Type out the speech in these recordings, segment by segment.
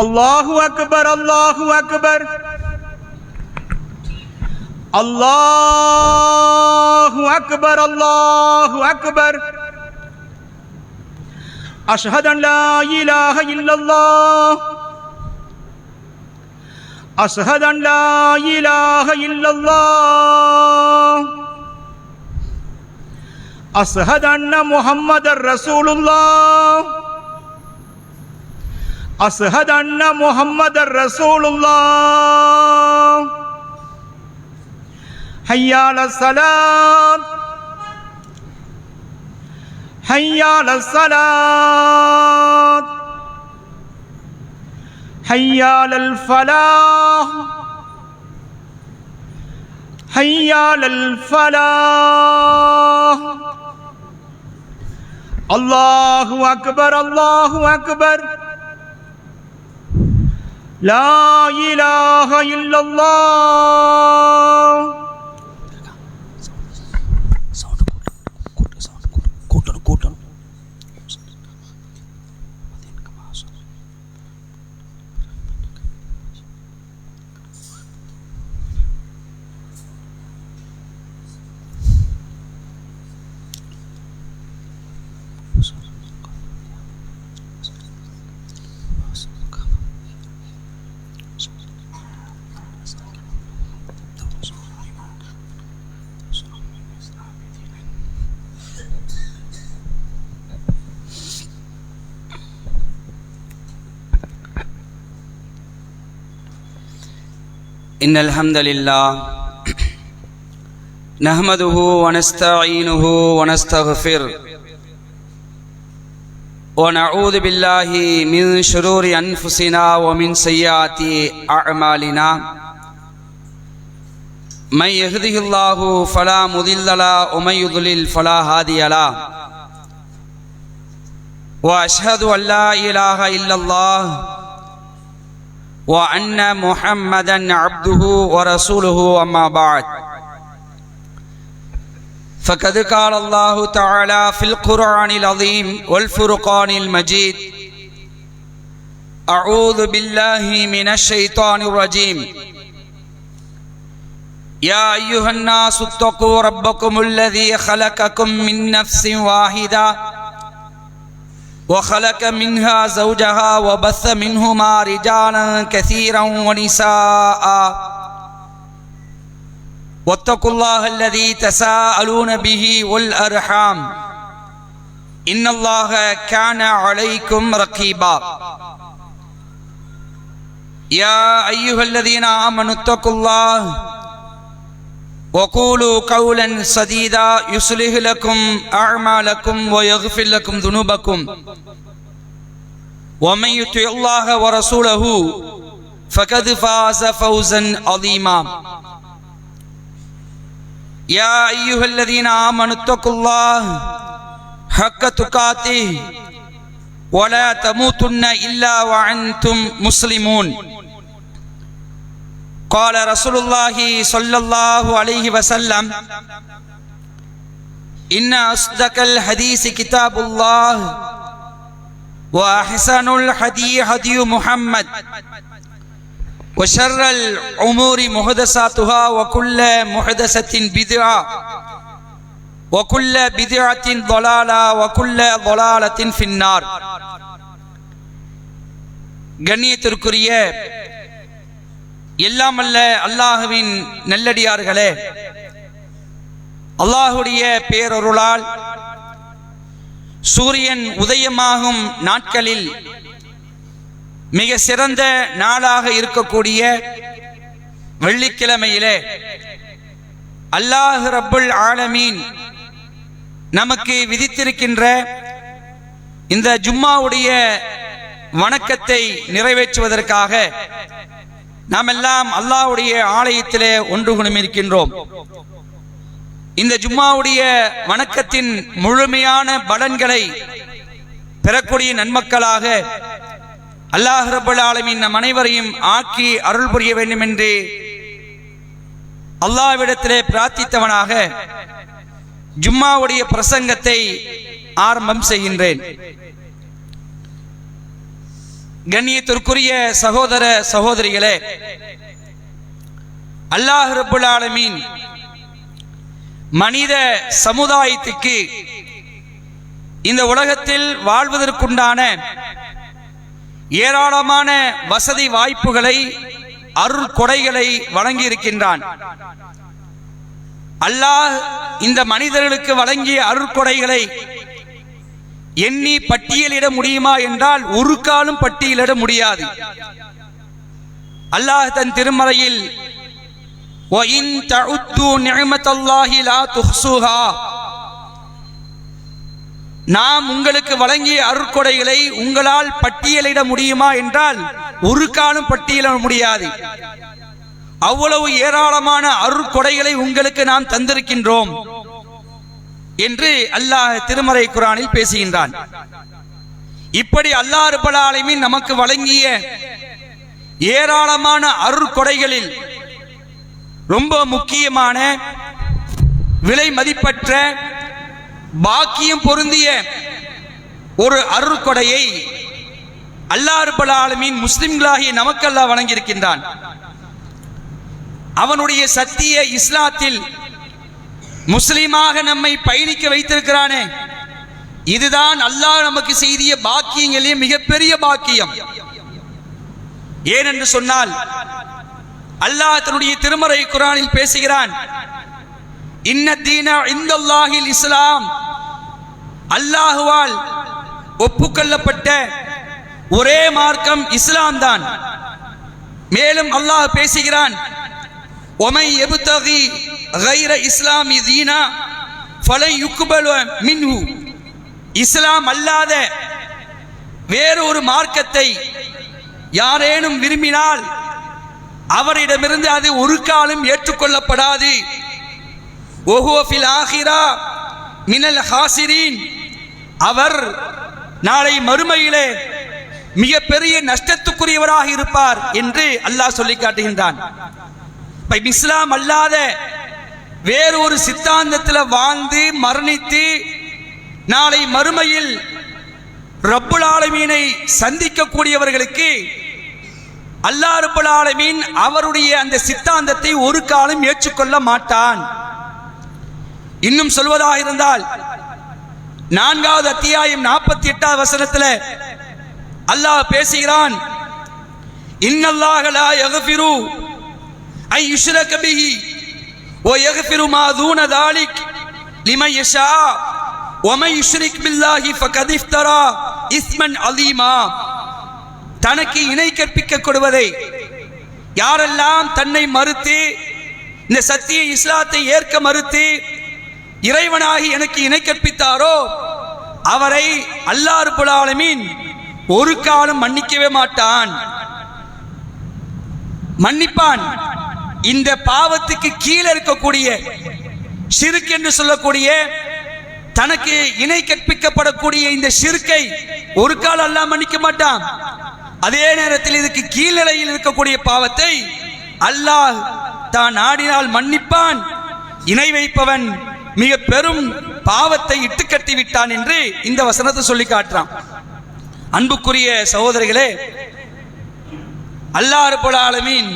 الله أكبر الله أكبر الله أكبر الله أكبر أشهد أن لا إله إلا الله أشهد أن لا إله إلا الله أشهد أن محمد رسول الله أشهد أن محمد رسول الله حي على الصلاة حي على الصلاة حي على الفلاح حي على الفلاح الله أكبر الله أكبر لا إله إلا الله إن الحمد لله نحمده ونستعينه ونستغفره ونعوذ بالله من شرور أنفسنا ومن سيئات أعمالنا من يهده الله فلا مضل له ومن يضلل فلا هادي له وأشهد أن لا إله إلا الله وأن محمدا عبده ورسوله أما بعد فقد قال الله تعالى في القرآن العظيم والفرقان المجيد أعوذ بالله من الشيطان الرجيم يا أيها الناس اتقوا ربكم الذي خلقكم من نفس واحدة وخلق منها زوجها وبث منهما رجالا كثيرا ونساء واتقوا الله الذي تساءلون به والأرحام إن الله كان عليكم رقيبا يا أيها الذين آمنوا اتقوا الله وقولوا قولا سديدا يصلح لكم أعمالكم ويغفر لكم ذنوبكم ومن يطع الله ورسوله فقد فاز فوزا عظيما يا أيها الذين آمنوا اتقوا الله حق تقاته ولا تموتن إلا وأنتم مسلمون قال رسول الله صلى الله عليه وسلم إن أصدق الحديث كتاب الله وأحسن الهدي هدي محمد وشر الأمور محدثاتها وكل محدثة بدعة وكل بدعة ضلالة وكل ضلالة في النار கண்ணியத்திற்குரிய எல்லாம் அல்ல அல்லாஹ்வின் நல்லடியார்களே, அல்லாஹுடைய பேரருளால் சூரியன் உதயமாகும் நாட்களில் மிக சிறந்த நாளாக இருக்கக்கூடிய வெள்ளிக்கிழமையிலே அல்லாஹ் ரப்புல் ஆலமீன் நமக்கு விதித்திருக்கின்ற இந்த ஜும்மாவுடைய வணக்கத்தை நிறைவேற்றுவதற்காக நாம் எல்லாம் அல்லாஹ்வுடைய ஆலயத்திலே ஒன்று குழுமியிருக்கின்றோம். இந்த ஜும்மாவுடைய வணக்கத்தின் முழுமையான பலன்களை பெறக்கூடிய நன்மக்களாக அல்லாஹ் ரப்பல் ஆலமீன் நம் அனைவரையும் ஆக்கி அருள் புரிய வேண்டும் என்று அல்லாஹ்விடத்திலே பிரார்த்தித்தவனாக ஜும்மாவுடைய பிரசங்கத்தை ஆரம்பம் செய்கின்றேன். கண்ணியத்திற்குரிய சகோதர சகோதரிகளே, அல்லாஹ் ரப்புல் ஆலமீன் மனித சமுதாயத்துக்கு இந்த உலகத்தில் வாழ்வதற்குண்டான ஏராளமான வசதி வாய்ப்புகளை, அருள் கொடைகளை வழங்கி இருக்கின்றான். அல்லாஹ் இந்த மனிதர்களுக்கு வழங்கிய அருட்கொடைகளை எண்ணி பட்டியலிட முடியுமா என்றால் ஒரு காலும் பட்டியலிட முடியாது. அல்லாஹ் தன் திருமறையில் وَإِن تَعُدُّوا نِعْمَةَ اللَّهِ لَا تُحْصُوهَا, நாம் உங்களுக்கு வழங்கிய அருட்கொடைகளை உங்களால் பட்டியலிட முடியுமா என்றால் ஒரு காலும் பட்டியலிட முடியாது. அவ்வளவு ஏராளமான அருட்கொடைகளை உங்களுக்கு நாம் தந்திருக்கின்றோம் என்று அல்லாஹ் திருமறை குர்ஆனில் பேசுகின்றான். இப்படி அல்லாஹ் ரப்பல் ஆலமீன் நமக்கு வழங்கிய ஏராளமான அருட்கொடைகளில் ரொம்ப முக்கியமான, விலை மதிப்பற்ற, பாக்கியம் பொருந்திய ஒரு அருட்கொடையை அல்லாஹ் ரப்பல் ஆலமீன் முஸ்லிம்களாகிய நமக்கு அல்லாஹ் வழங்கியிருக்கின்றான். அவனுடைய சத்திய இஸ்லாத்தில் முஸ்லிமாக நம்மை பயணிக்க வைத்திருக்கிறானே, இதுதான் அல்லாஹ் நமக்கு செய்திய பாக்கியங்களே மிகப்பெரிய பாக்கியம். ஏனென்று சொன்னால் அல்லாஹ் தன்னுடைய திருமறை குர்ஆனில் பேசுகிறான், இன்ன தீன இந்தல்லாஹில் இஸ்லாம், அல்லாஹுவால் ஒப்புக்கொள்ளப்பட்ட ஒரே மார்க்கம் இஸ்லாம் தான். மேலும் அல்லாஹ் பேசுகிறான், وَمَنْ يَبْتَغِي غَيْرَ إِسْلَامِ دِينًا فَلَنْ يُقْبَلَ مِنْهُ, இஸ்லாம் அல்லாத வேறு ஒரு மார்க்கத்தை யாரேனும் விரும்பினால் அவரிடமிருந்து அது ஒரு காலம் ஏற்றுக்கொள்ளப்படாது. وَهُوَ فِي الْآخِرَةِ مِنَ الْخَاسِرِينَ, அவர் நாளை மறுமையிலே மிகப்பெரிய நஷ்டத்துக்குரியவராக இருப்பார் என்று அல்லாஹ் சொல்லி காட்டுகின்றான். இஸ்லாம் அல்லாத வேறு ஒரு சித்தாந்தத்தில் வாழ்ந்து மரணித்து நாளை மறுமையில் ரப்புல் ஆலமீனை சந்திக்கக்கூடியவர்களுக்கு அல்லாஹ் ரப்புல் ஆலமீன் அவருடைய அந்த சித்தாந்தத்தை ஒரு காலம் ஏற்றுக்கொள்ள மாட்டான். இன்னும் சொல்வதாக இருந்தால் 4வது அத்தியாயம் 48வது வசனத்தில் அல்லாஹ் பேசுகிறான், இன்னல்லாஹ லா யக்ஃபிரு أن يشرك به ويغفر ما دون ذلك لمن يشاء ومن يشرك بالله فقد افترى إثما عظيما. தனக்கு இணை கற்பிக்கப்படுவதை யாரெல்லாம் தன்னை மறுத்து இந்த சத்திய இஸ்லாத்தை ஏற்க மறுத்து இறைவனாகி எனக்கு இணை கற்பித்தாரோ அவரை அல்லாஹ் ரப்புல் ஆலமீன் ஒரு காலம் மன்னிக்கவே மாட்டான். மன்னிப்பான். இந்த பாவத்துக்கு கீழே இருக்கக்கூடிய ஷிர்க் என்று சொல்லக்கூடிய தனக்கு இணை கற்பிக்கப்படக்கூடிய இந்த ஷிர்க்கை ஒரு காலம் அல்லாஹ் மன்னிக்க மாட்டான். அதே நேரத்தில் இதுக்கு கீழ்நிலையில் இருக்கக்கூடிய பாவத்தை அல்லாஹ் தான் நாடினால் மன்னிப்பான். இணை வைப்பவன் மிக பெரும் பாவத்தை இட்டுக்கட்டி விட்டான் என்று இந்த வசனத்தை சொல்லி காட்டுறான். அன்புக்குரிய சகோதரிகளே, அல்லாஹ் ரப்பல் ஆலமீன்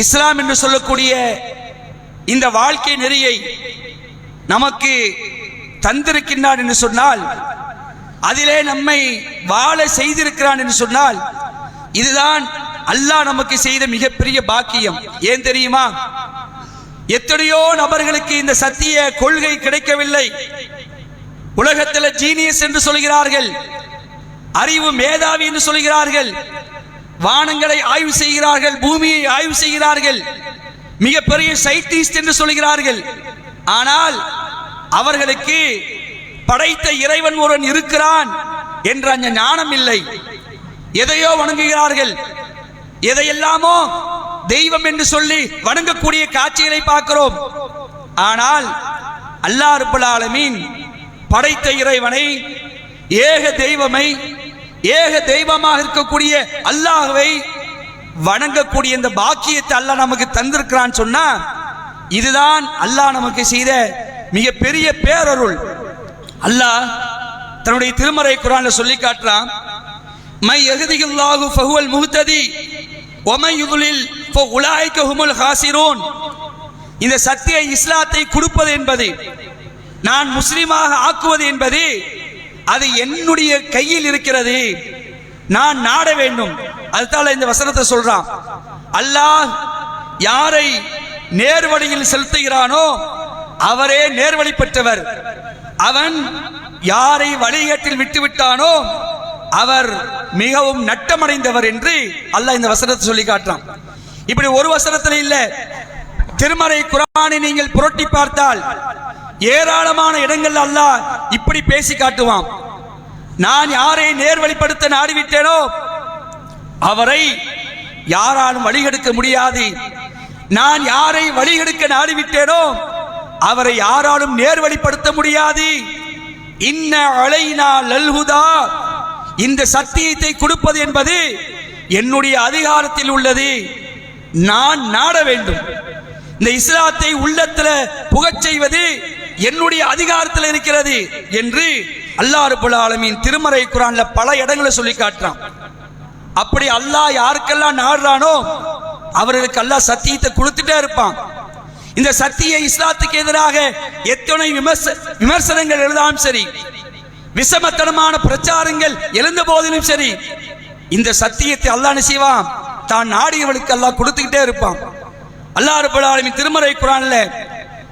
இஸ்லாம் என்று சொல்லக்கூடிய இந்த வாழ்க்கை நெறியை நமக்கு தந்திருக்கின்றான் என்று சொன்னால், அதிலே நம்மை வாழ செய்திருக்கிறான் என்று சொன்னால், இதுதான் அல்லாஹ் நமக்கு செய்த மிகப்பெரிய பாக்கியம். ஏன் தெரியுமா? எத்தனையோ நபர்களுக்கு இந்த சத்திய கொள்கை கிடைக்கவில்லை. உலகத்தில் ஜீனியஸ் என்று சொல்கிறார்கள், அறிவு மேதாவி என்று சொல்கிறார்கள், வானங்களை ஆய்வு செய்கிறார்கள், பூமியை ஆய்வு செய்கிறார்கள், மிகப்பெரிய சயின்டிஸ்ட் என்று சொல்கிறார்கள். ஆனால் அவர்களுக்கு படைத்த இறைவன் ஒருவன் இருக்கிறான் என்ற அந்த ஞானம் இல்லை. எதையோ வணங்குகிறார்கள், எதையெல்லாமோ தெய்வம் என்று சொல்லி வணங்கக்கூடிய காட்சிகளை பார்க்கிறோம். ஆனால் அல்லாஹ் ரப்பல் ஆலமீன் படைத்த இறைவனை, ஏக தெய்வமை, ஏக தெய்வமாக இருக்கக்கூடிய அல்லாஹ்வை வணங்கக்கூடிய இந்த பாக்கியத்தை அல்லாஹ் நமக்கு தந்திருக்கிறான் சொன்னா, இதுதான் அல்லாஹ் நமக்கு செய்த மிகப்பெரிய பேரருள். அல்லாஹ் தன்னுடைய திருமறை குர்ஆன்ல சொல்லி காட்டுறான், மை யஹ்திஹில்லாஹு ஃபஹுவல் முஹ்ததி வ மை யுضلل ஃபஉலாயிக ஹுமுல் ஹாசிரூன். இந்த சத்திய இஸ்லாத்தை கொடுப்பது என்பது, நான் முஸ்லிமாக ஆக்குவது என்பது, அது என்னுடைய கையில் இருக்கிறது. நான் நாட வேண்டும். அதுதான் இந்த வசனத்தை சொல்றான். அல்லாஹ் யாரை நேர்வழியில் செலுத்துகிறானோ அவரே நேர்வழி பெற்றவர். அவன் யாரை வழிகேட்டில் விட்டுவிட்டானோ அவர் மிகவும் நட்டமடைந்தவர் என்று அல்லாஹ் இந்த வசனத்தை சொல்லி காட்டுறான். இப்படி ஒரு வசனத்தில் இல்ல, திருமறை குர்ஆனை நீங்கள் புரட்டி பார்த்தால் ஏராளமான இடங்கள் அல்லாஹ் இப்படி பேசி காட்டுவான். நான் யாரை நேர்வழிப்படுத்த நாடிவிட்டேனோ அவரை யாராலும் வழிகெடுக்க முடியாது. நான் யாரை வழிகெடுக்க நாடிவிட்டேனோ அவரை யாராலும் நேர்வழிப்படுத்த முடியாது. இன்ன அலைனா லல்ஹுதா, இந்த சத்தியத்தை கொடுப்பது என்பது என்னுடைய அதிகாரத்தில் உள்ளது. நான் நாட வேண்டும். இந்த இஸ்லாத்தை உள்ளத்தில் புகச் செய்வது என்னுடைய அதிகாரத்தில் இருக்கிறது என்று அல்லாஹ் ரப்பல் ஆலமீன் திருமறை குர்ஆன்ல பல இடங்களை சொல்லி காட்டுறான். அப்படி அல்லாஹ் யாருக்கெல்லாம் நாடுறானோ அவர்களுக்கு அல்லாஹ் சத்தியத்தை கொடுத்துட்டே இருப்பான். இந்த சத்திய இஸ்லாத்துக்கு எதிராக எத்தனை விமர்சனங்கள் எழுதாலும் சரி, விஷமத்தனமான பிரச்சாரங்கள் எழுந்த போதிலும் சரி, இந்த சத்தியத்தை அல்லாஹ் என்ன செய்வான்? தான் நாடியவர்களுக்கு அல்லாஹ் கொடுத்துக்கிட்டே இருப்பான். அல்லாஹ் ரப்பல் ஆலமீன் திருமறை குர்ஆன்ல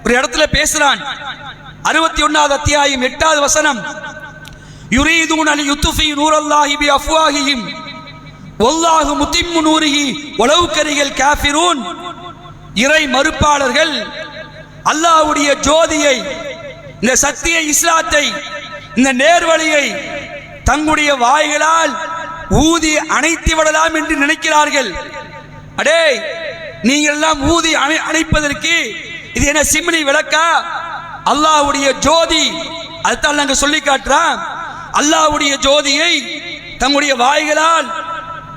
ஒரு இடத்துல பேசுறான். 61வது அத்தியாயம் 8வது வசனம், யுரீதுன அன் யுத்ஃபியூ நூரல்லாஹி பி அஃப்வாஹிஹிம் வல்லாஹு முத்திம்மு நூரிஹி வலவ் கரிஹல் காஃபிரூன். இறை மறுப்பாளர்கள் அல்லாஹ்வுடைய ஜோதியை, இந்த சத்திய இஸ்லாத்தை, இந்த நேர்வழியை தங்களுடைய வாய்களால் ஊதி அணைத்து விடலாம் என்று நினைக்கிறார்கள். அடே, நீங்கள் எல்லாம் ஊதி அணைப்பதற்கு இது என்ன சிம்னி விளக்கா? அல்லாஹ்வுடைய ஜோதி. அதுதான் நாங்க சொல்லி காட்டுறோம். அல்லாஹ்வுடைய ஜோதியை தங்களுடைய வாய்களால்,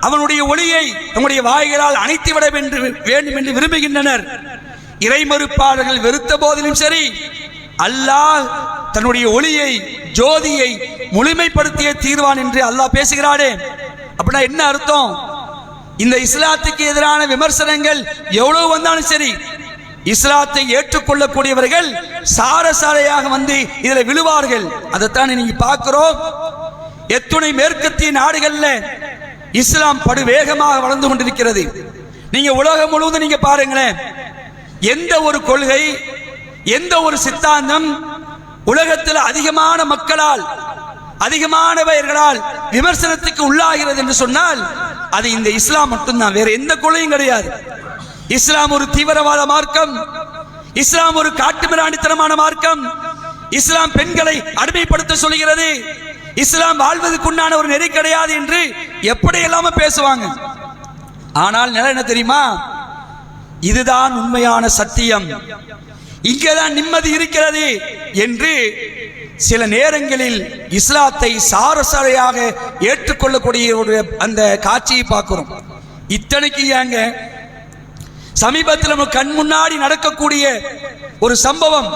அவனுடைய ஒளியை தங்களுடைய வாய்களால் அணைத்து விட வேண்டும் என்று விரும்புகின்றனர். இறைமறுப்பாளர்கள் வெறுத்த போதிலும் சரி, அல்லாஹ் தன்னுடைய ஒளியை, ஜோதியை முழுமைப்படுத்திய தீர்வான் என்று அல்லாஹ் பேசுகிறானே. அப்படின்னா என்ன அர்த்தம்? இந்த இஸ்லாத்துக்கு எதிரான விமர்சனங்கள் எவ்வளவு வந்தாலும் சரி, இஸ்லாத்தை ஏற்றுக்கொள்ளக்கூடியவர்கள் சாரசாரையாக வந்து இதில் விழுவார்கள். அதைத்தான் நீங்க பார்க்கிறோம். எத்துணை மேற்கத்திய நாடுகள்ல இஸ்லாம் படு வேகமாக வளர்ந்து கொண்டிருக்கிறது. நீங்க உலகம் முழுவதும் நீங்க பாருங்களேன், எந்த ஒரு கொள்கை, எந்த ஒரு சித்தாந்தம் உலகத்தில் அதிகமான மக்களால், அதிகமானவர்களால் விமர்சனத்துக்கு உள்ளாகிறது என்று சொன்னால் அது இந்த இஸ்லாம் மட்டும்தான், வேற எந்த கொள்கையும் கிடையாது. இஸ்லாம் ஒரு தீவிரவாத மார்க்கம், இஸ்லாம் ஒரு காட்டுமிராண்டித்தனமான மார்க்கம், இஸ்லாம் பெண்களை அடிமைப்படுத்த சொல்கிறது, இஸ்லாம் வாழ்வதற்குண்டான ஒரு நெறி கிடையாது என்று எப்படி எல்லாம பேசுவாங்க. ஆனால் நிலை என்ன தெரியுமா? இதுதான் உண்மையான சத்தியம், இங்கேதான் நிம்மதி இருக்கிறது என்று சில நேரங்களில் இஸ்லாத்தை சாரசாரையாக ஏற்றுக்கொள்ளக்கூடிய ஒரு அந்த காட்சியை பார்க்கிறோம். இத்தனைக்கு ஏங்க சமீபத்தில் நம்ம கண் முன்னாடி நடக்கக்கூடிய ஒரு சம்பவம்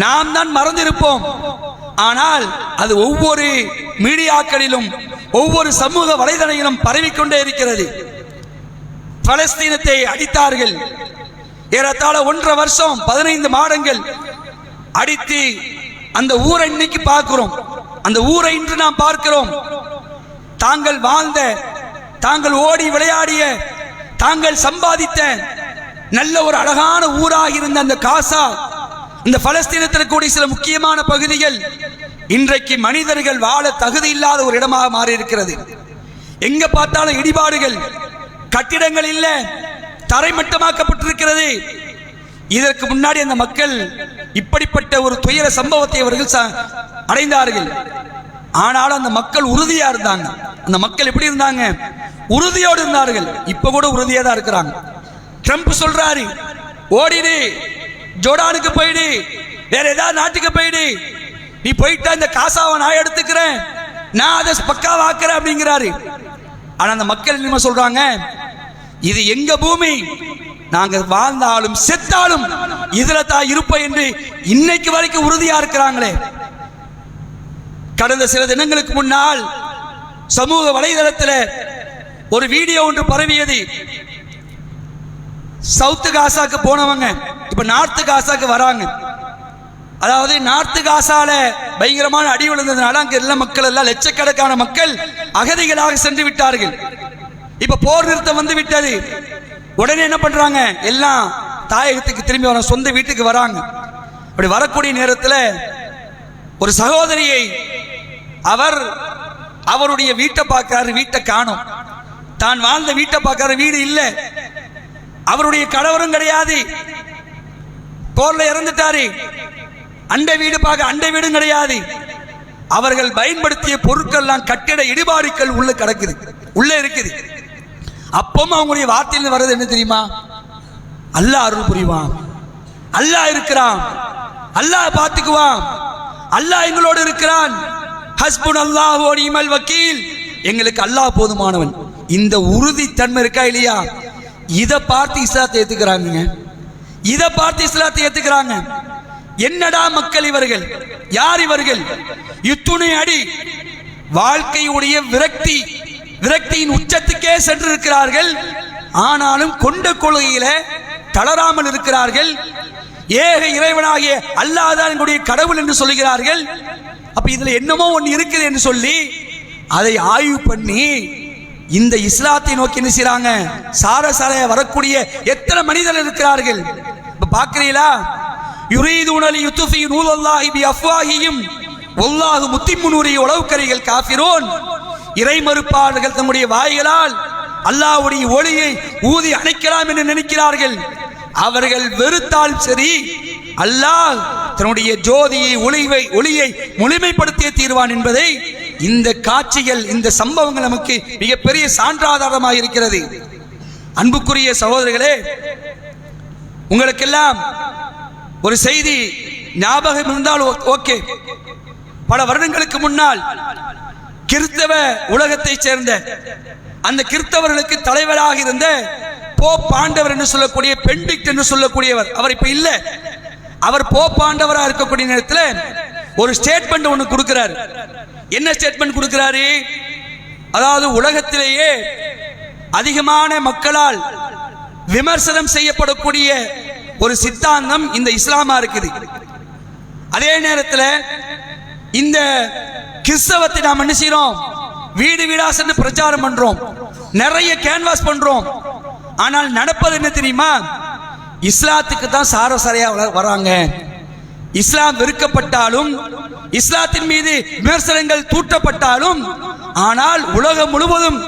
நாம் தான் மறந்திருப்போம். ஆனால் அது ஒவ்வொரு மீடியாக்களிலும், ஒவ்வொரு சமூக வலைதளங்களிலும் பரவிக்கொண்டே இருக்கிறது. பலஸ்தீனத்தை அடித்தார்கள். ஏறத்தாழ 1.5 வருஷம் 15 மாதங்கள் அடித்து அந்த ஊரை இன்னைக்கு பார்க்கிறோம். அந்த ஊரை இன்று நாம் பார்க்கிறோம். தாங்கள் வாழ்ந்த, தாங்கள் ஓடி விளையாடிய, தாங்கள் சம்பாதித்த நல்ல ஒரு அழகான ஊராக இருந்த அந்த காசா, இந்த பலஸ்தீனத்தில் கூடிய சில முக்கியமான பகுதிகள் இன்றைக்கு மனிதர்கள் வாழ தகுதி இல்லாத ஒரு இடமாக மாறி இருக்கிறது. எங்க பார்த்தாலும் இடிபாடுகள், கட்டிடங்கள் இல்ல, தரைமட்டமாக்கப்பட்டிருக்கிறது. இதற்கு முன்னாடி அந்த மக்கள் இப்படிப்பட்ட ஒரு துயர சம்பவத்தை அவர்கள் அடைந்தார்கள். ஆனாலும் அந்த மக்கள் உறுதியா இருந்தாங்க. அந்த மக்கள் எப்படி இருந்தாங்க? உறுதியோடு இருந்தார்கள். இப்ப கூட உறுதியா தான் இருக்கிறாங்க. ட்ரம்ப் சொல்றாரு, ஓடிடு, ஜோர்டானுக்கு போயிடு, வேற ஏதாவது நாட்டுக்கு போயிடு, நீ போயிட்டா இந்த காசாவை நான் எடுத்துக்கிறேன், நான் அதை பக்காவாக்குறேன் அப்படிங்கிறாரு. ஆனா அந்த மக்கள் என்ன சொல்றாங்க? இது எங்க பூமி, நாங்க வாழ்ந்தாலும் செத்தாலும் இதுல தான் இருப்போம் என்று இன்னைக்கு வரைக்கும் உறுதியா இருக்கிறாங்களே. கடந்த சில தினங்களுக்கு முன்னால் சமூக வலைதளத்தில் ஒரு வீடியோ ஒன்று பரவியது. சவுத்து காசாக்கு போனவங்க இப்ப நார்த்து காசாக்கு வராங்க. அதாவது நார்த்து காசால பயங்கரமான அடி விழுந்ததுனால அங்க எல்லா மக்கள் எல்லாம் லட்சக்கணக்கான மக்கள் அகதிகளாக சென்று விட்டார்கள். இப்ப போர் நிறுத்தம் வந்து விட்டது. உடனே என்ன பண்றாங்க, எல்லாம் தாயகத்துக்கு திரும்பி வர சொந்த வீட்டுக்கு வராங்க. அப்படி வரக்கூடிய நேரத்தில் ஒரு சகோதரியை அவருடைய வீட்டை பார்க்கிறாரு, வீட்டை காணும். தான் வாழ்ந்த வீட்டை பார்க்கிறாரு, வீடு இல்லை. அவருடைய கணவரும் கிடையாது, போர்ல இறந்துட்டாரு. அண்டை வீடு பார்க்க அண்டை வீடும் கிடையாது. அவர்கள் பயன்படுத்திய பொருட்கள் எல்லாம் கட்டிட இடிபாடுகள் உள்ள கிடக்குது, உள்ள இருக்குது. அப்பவும் அவங்களுடைய வார்த்தையில் வர்றது என்ன தெரியுமா, அல்லாஹ் அருள் புரிவான், அல்லாஹ் இருக்கிறான், அல்லாஹ் பார்த்துக்குவான், அல்லாஹ் எங்களோடு இருக்கிறான், ஹஸ்புனல்லாஹு வ நிஅமல் வக்கீல், எங்களுக்கு அல்லாஹ் போதுமானவன். இந்த உறுதி தன்மை இருக்கா இல்லையா, இதை பார்த்து இஸ்லாத்தை ஏத்துக்கிறாங்க. இதை பார்த்து இஸ்லாத்தை ஏத்துக்கிறாங்க. என்னடா மக்கள் இவர்கள், யார் இவர்கள்? இத்துணை அடி வாழ்க்கையுடைய விரக்தியின் உச்சத்துக்கே சென்றிருக்கிறார்கள். ஆனாலும் கொண்ட கொள்கையில தளராமல் இருக்கிறார்கள். ஏக இறைவனாகிய அல்லாஹ் தான் எங்களுடைய கடவுள் என்று சொல்லுகிறார்கள். அப்ப இதுல என்னமோ ஒன்று இருக்குது என்று சொல்லி அதை ஆய்வு பண்ணி இந்த இஸ்லாத்தை நோக்கி என்ன செய்றாங்க, சாரசாலையா வரக்கூடிய எத்தனை மனிதர்கள் இருக்கிறார்கள். இப்ப பாக்குறீங்களா, யுரீதுன லியுத்ஃபியு நூரல்லாஹி பிஅஃவாஹிஹிம் வல்லாஹு முத்திம்மு நூரிஹி வலவ் கரிஹல் காஃபிரூன். இறை மறுப்பாளர்கள் தம்முடைய வாய்களால் அல்லாஹ்வுடைய ஒளியை ஊதி அணைக்கலாம் என்று நினைக்கிறார்கள். அவர்கள் வெறுத்தாலும் சரி, அல்லாஹ் தன்னுடைய ஜோதியை ஒளியை முழுமைப்படுத்திய தீர்வான் என்பதை இந்த காட்சிகள், இந்த சம்பவங்கள் நமக்கு மிகப்பெரிய சான்றாதாரமாக இருக்கிறது. அன்புக்குரிய சகோதரர்களே, உங்களுக்கெல்லாம் ஒரு செய்தி ஞாபகம் இருந்தால் ஓகே. பல வருடங்களுக்கு முன்னால் கிறிஸ்தவ உலகத்தை சேர்ந்த அந்த கிறிஸ்தவர்களுக்கு தலைவராக இருந்த போப் பாண்டவர் என்று சொல்லக்கூடிய பெண்டிக்ட் என்று சொல்லக்கூடியவர், அவர் இப்ப இல்ல, அவர் போப் பாண்டவராக இருக்கக்கூடிய நேரத்தில் ஒரு ஸ்டேட்மெண்ட் ஒன்று கொடுக்கிறார். என்ன ஸ்டேட்மெண்ட் கொடுக்கிறாரு, அதாவது உலகத்திலேயே அதிகமான மக்களால் விமர்சனம் செய்யப்படக்கூடிய ஒரு சித்தாந்தம் இந்த இஸ்லாமா இருக்குது. அதே நேரத்தில் இந்த கிறிஸ்தவத்தை நாம் என்ன செய்யறோம், வீடு வீடா சென்று பிரச்சாரம் பண்றோம், நிறைய கேன்வாஸ் பண்றோம். ஆனால் நடப்பது என்ன தெரியுமா, இஸ்லாத்துக்கு தான் சாரசாரையா வராங்க. இஸ்லாம் வெறுக்கப்பட்டாலும், இஸ்லாத்தின் மீது விமர்சனங்கள் தூட்டப்பட்டாலும், ஆனால் உலகம் முழுவதும்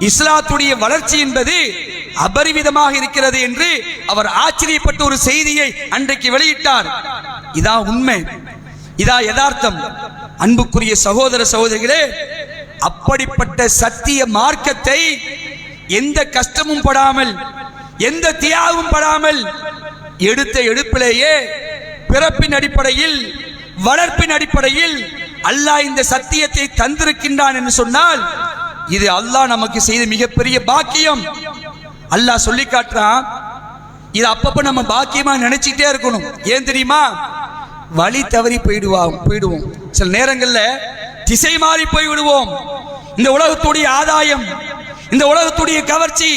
இஸ்லாத்துடைய வளர்ச்சி என்பது அபரிவிதமாக இருக்கிறது என்று அவர் ஆச்சரியப்பட்ட ஒரு செய்தியை அன்றைக்கு வெளியிட்டார். இதான் உண்மை, இதான் யதார்த்தம். அன்புக்குரிய சகோதர சகோதரிகளே, அப்படிப்பட்ட சத்திய மார்க்கத்தை எந்த கஷ்டமும் படாமல், எந்த தியாகமும் படாமல் எடுத்த எடுப்பிலேயே பிறப்பின் அடிப்படையில், வளர்ப்பின் அடிப்படையில் அல்லாஹ் இந்த சத்தியத்தை தந்திருக்கின்றான் என்று சொன்னால் இது அல்லாஹ் நமக்கு செய்த மிகப்பெரிய பாக்கியம். அல்லாஹ் சொல்லி காட்டுறான். இது அப்பப்ப நம்ம பாக்கியமா நினைச்சிட்டே இருக்கணும். ஏன் தெரியுமா, வழி தவறி போயிடுவோம். சில நேரங்கள்ல திசை மாறி போய் விடுவோம். இந்த உலகத்துடைய ஆதாயம், இந்த உலகத்துடைய கவர்ச்சி,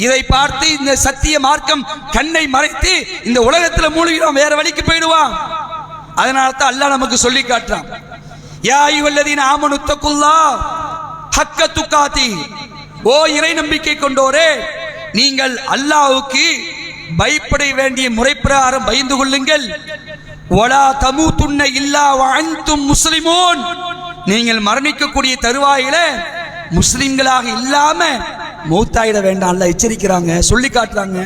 இதை பார்த்து இந்த சத்திய மார்க்கம் கண்ணை மறைத்து இந்த உலகத்துல மூழ்கிடும், வேற வழிக்கு போயிடுவான். அதனால தான் அல்லாஹ் நமக்கு சொல்லி காட்டுறான். யா அய்யுஹல்லதீன ஆமனு தக்குல்லாஹ் ஹக்க துகாத்தி, ஓ இறை நம்பிக்கை கொண்டோரே, நீங்கள் அல்லாஹ்வுக்கு பயப்பட வேண்டிய முறைப்பிரகாரம் பயந்து கொள்ளுங்கள். வலா தமூதுன்ன இல்லா வ அன்தும் முஸ்லிமூன், நீங்கள் மரணிக்கக்கூடிய தருவாயில முஸ்லிம்களாக இல்லாம மௌத்தாயிட வேண்டாம் அல்லாஹ் எச்சரிக்கிறாங்க, சொல்லி காட்டுறாங்க.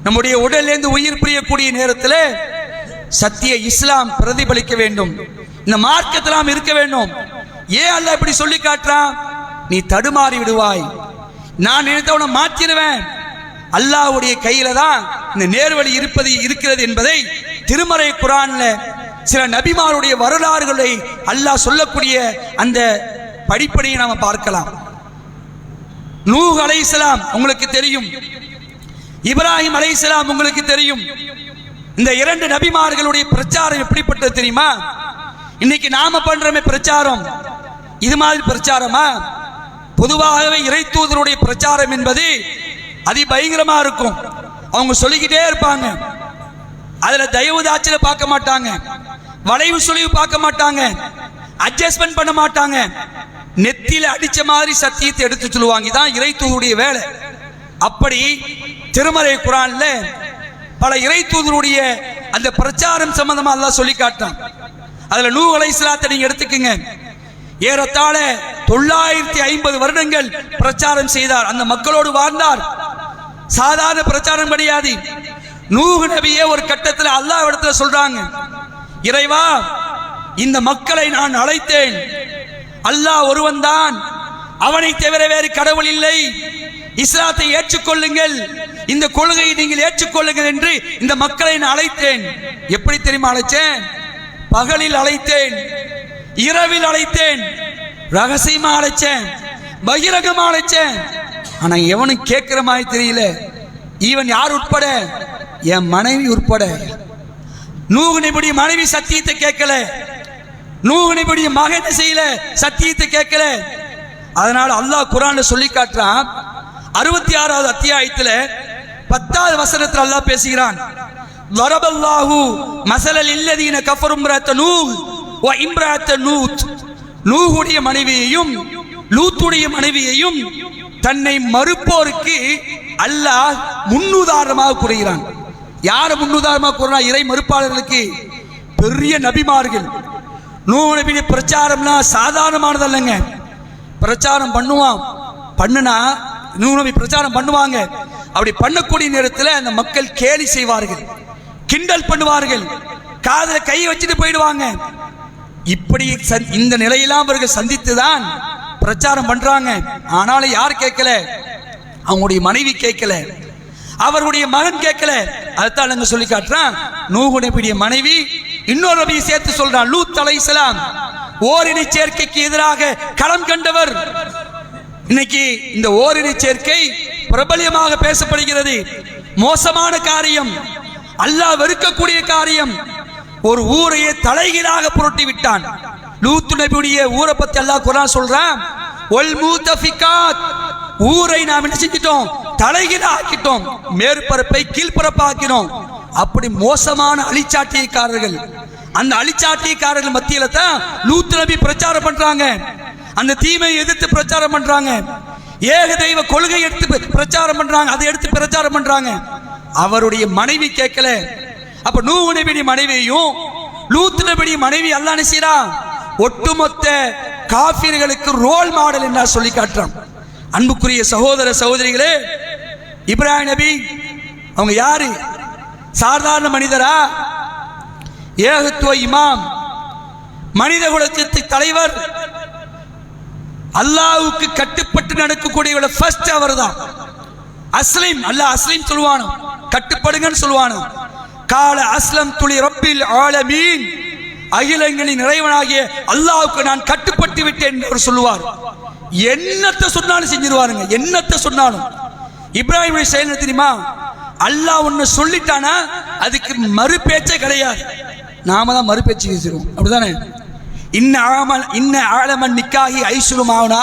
நம்முடைய உடலிலிருந்து உயிர் பிரியக்கூடிய நேரத்தில் சத்திய இஸ்லாம் பிரதிபலிக்க வேண்டும், இந்த மார்க்கத்தில் இருக்க வேண்டும். ஏன் அல்லாஹ் இப்படி சொல்லி காட்டுறான், நீ தடுமாறி விடுவாய், நான் நினைத்தவனை மாற்றிடுவேன். அல்லாஹ்வுடைய கையில தான் இந்த நேர்வழி இருக்கிறது என்பதை திருமறை குர்ஆன்ல சில நபிமாருடைய வரலாறுகளை அல்லாஹ் சொல்லக்கூடிய அந்த படிப்படியை நாம பார்க்கலாம். நூஹ் அலைஹிஸ்ஸலாம் உங்களுக்கு தெரியும், இப்ராஹிம் அலைஹிஸ்ஸலாம் உங்களுக்கு தெரியும். இந்த இரண்டு நபிமார்களுடைய பிரச்சாரம் எப்படிப்பட்டது தெரியுமா? இன்னைக்கு நாம பண்றமே பிரச்சாரம் இது மாதிரி பிரச்சாரமா? பொதுவாகவே இறை தூதருடைய பிரச்சாரம் என்பது அதிபயங்கரமா இருக்கும். அவங்க சொல்லிக்கிட்டே இருப்பாங்க. அதுல தயவு தாட்சியில பார்க்க மாட்டாங்க, வளைவு சுழிவு பார்க்க மாட்டாங்க, அட்ஜஸ்ட்மெண்ட் பண்ண மாட்டாங்க. நெத்தியில அடிச்ச மாதிரி சத்தியத்தை எடுத்து சொல்லுவாங்க. இதான் இறை தூதருடைய வேலை. அப்படி திருமறை குர்ஆன்ல பல இறை தூதருடைய அந்த பிரச்சாரம் சம்பந்தமா அல்லாஹ் சொல்லி காட்டான். அதுல நூஹ் அலைஹிஸ்ஸலாத்தை நீங்க எடுத்துக்கங்க. ஏறத்தாழ 950 வருடங்கள் பிரச்சாரம் செய்தார். அந்த மக்களோடு வாழ்ந்தார். சாதாரண பிரச்சாரம் கிடையாது. நூஹ் நபியே ஒரு கட்டத்தில் அல்லாஹ் இடத்துல சொல்றாங்க, இறைவா, இந்த மக்களை நான் அழைத்தேன், அல்லாஹ் ஒருவன் தான், அவனை தவிர வேறு கடவுள் இல்லை, இஸ்லாத்தை ஏற்றுக்கொள்ளுங்கள், இந்த கொள்கையை நீங்கள் ஏற்றுக்கொள்ளுங்கள் என்று இந்த மக்களை நான் அழைத்தேன். எப்படி தெரியுமா அழைச்சேன்? பகலில் அழைத்தேன், இரவில் அழைத்தேன், ரகசியமா அழைச்சேன், பகிரங்கமா அழைச்சேன். ஆனா எவனும் கேட்கிற மாதிரி தெரியல. ஈவன் யார் உட்பட? என் மனைவி உட்பட. நூஹ் நபியுடைய மனைவி சத்தியத்தை கேட்கல, நூஹ் நபியுடைய மகன் செய்யல, சத்தியத்தை கேட்கல. அதனால அல்லாஹ் குர்ஆன்ல சொல்லி காட்டுறான். 66வது அத்தியாயத்துல 10வது வசனத்துல அல்லாஹ் பேசுகிறான். வரபல்லாஹு மஸலல் இல்லதீன கஃபரு இம்ரஅத்த நூஹ் வ இம்ரஅத்த லூத். நூஹுடைய மனைவியையும் லூத்துடைய மனைவியையும் தன்னை மறுப்போருக்கு அல்லாஹ் முன்னுதாரணமாக கூறுகிறான். யார முன்னுதாரணமாக கூறுறான்? இறை மறுப்பாளர்களுக்கு. பெரிய நபிமார்கள். நூஹ் நபியுடைய பிரச்சாரம்னா சாதாரணமானதல்லங்க. பிரச்சாரம் பண்ணுனா நூஹ் நபி பிரச்சாரம் பண்ணுவாங்க. அப்படி பண்ணக்கூடிய நேரத்தில் அந்த மக்கள் கேலி செய்வார்கள், கிண்டல் பண்ணுவார்கள், காதுல கை வச்சுட்டு போயிடுவாங்க. இப்படி இந்த நிலையெல்லாம் அவர்கள் சந்தித்துதான் பிரச்சாரம் பண்றாங்க. ஆனாலும் யார் கேட்கல? அவங்களுடைய மனைவி கேட்கல, அவருடைய மகன் கேட்கல. அதுதான் அங்க சொல்லி காட்டுறான். நூஹ் நபியுடைய மனைவி இன்னொரு நபியை சேர்த்து சொல்றான். லூத் அலைஹிஸ்ஸலாம் ஓரினை சேர்க்கைக்கு எதிராக களம் கண்டவர். இன்னைக்கு இந்த ஓரினை சேர்க்கை பிரபலியமாக பேசப்படுகிறது. மோசமான காரியம், அல்லாஹ் வெறுக்கக்கூடிய காரியம். ஒரு ஊரையே தலைகீழாக புரட்டி விட்டான். லூத் நபியுடைய ஊரை பத்தி அல்லாஹ் குர்ஆன் சொல்றான். ஒல் மூதஃபிகாத், ஊரை நாம் என்ன செஞ்சிட்டோம்? தலைகீழ ஆக்கிட்டோம், மேற்பரப்பை கீழ்பரப்பாக்கினோம். அப்படி மோசமான அழிச்சாட்டியக்காரர்கள், அந்த அழிச்சாட்டியக்காரர்கள் மத்தியில தான் லூத் நபி பிரச்சாரம் பண்றாங்க. அந்த தீமையை எதிர்த்து பிரச்சாரம் பண்றாங்க. ஏக தெய்வ கொள்கை எடுத்து பிரச்சாரம் பண்றாங்க, அதை எடுத்து பிரச்சாரம் பண்றாங்க. அவருடைய மனைவி கேட்கல. அப்ப நூஹ் நபியுடைய மனைவியையும் லூத் நபியுடைய மனைவி அல்லாஹ் செய்றா ஒட்டுமொத்த காஃபிர்களுக்கு ரோல் மாடல் என்று சொல்லி காட்டுறான். அன்புக்குரிய சகோதர சகோதரிகளே, இப்ராஹிம் நபி அவங்க யாரு? சாதாரண மனிதரா? ஏகத்துவ இமாம், மனித குலத்திற்கு தலைவர், அல்லாஹ்வுக்கு கட்டுப்பட்டு நடக்கக்கூடிய ஃபர்ஸ்ட் அவர்தான். அஸ்லிம், அல்லாஹ் அஸ்லிம் சொல்லுவானோ, கட்டுப்படுங்கன்னு சொல்லுவானோ. கால அஸ்லம் துலி ரப்பில் ஆலமீன், அகிலங்களின் இறைவனாகிய அல்லாஹ்வுக்கு நான் கட்டுப்பட்டு விட்டேன் என்று சொல்லுவார். என்னத்தை சொன்னாலும் செஞ்சிருவாருங்க, என்னத்தை சொன்னாலும். இப்ராஹிம் செயல் தெரியுமா? அல்லாஹ் ஒன்னு சொல்லிட்டானா அதுக்கு மறு பேச்சே கிடையாது. நாம தான் மறு பேச்சு பேசுறோம், அப்படிதானே? இன்ன ஆலமன் நிக்காஹி ஐசுலுமாவனா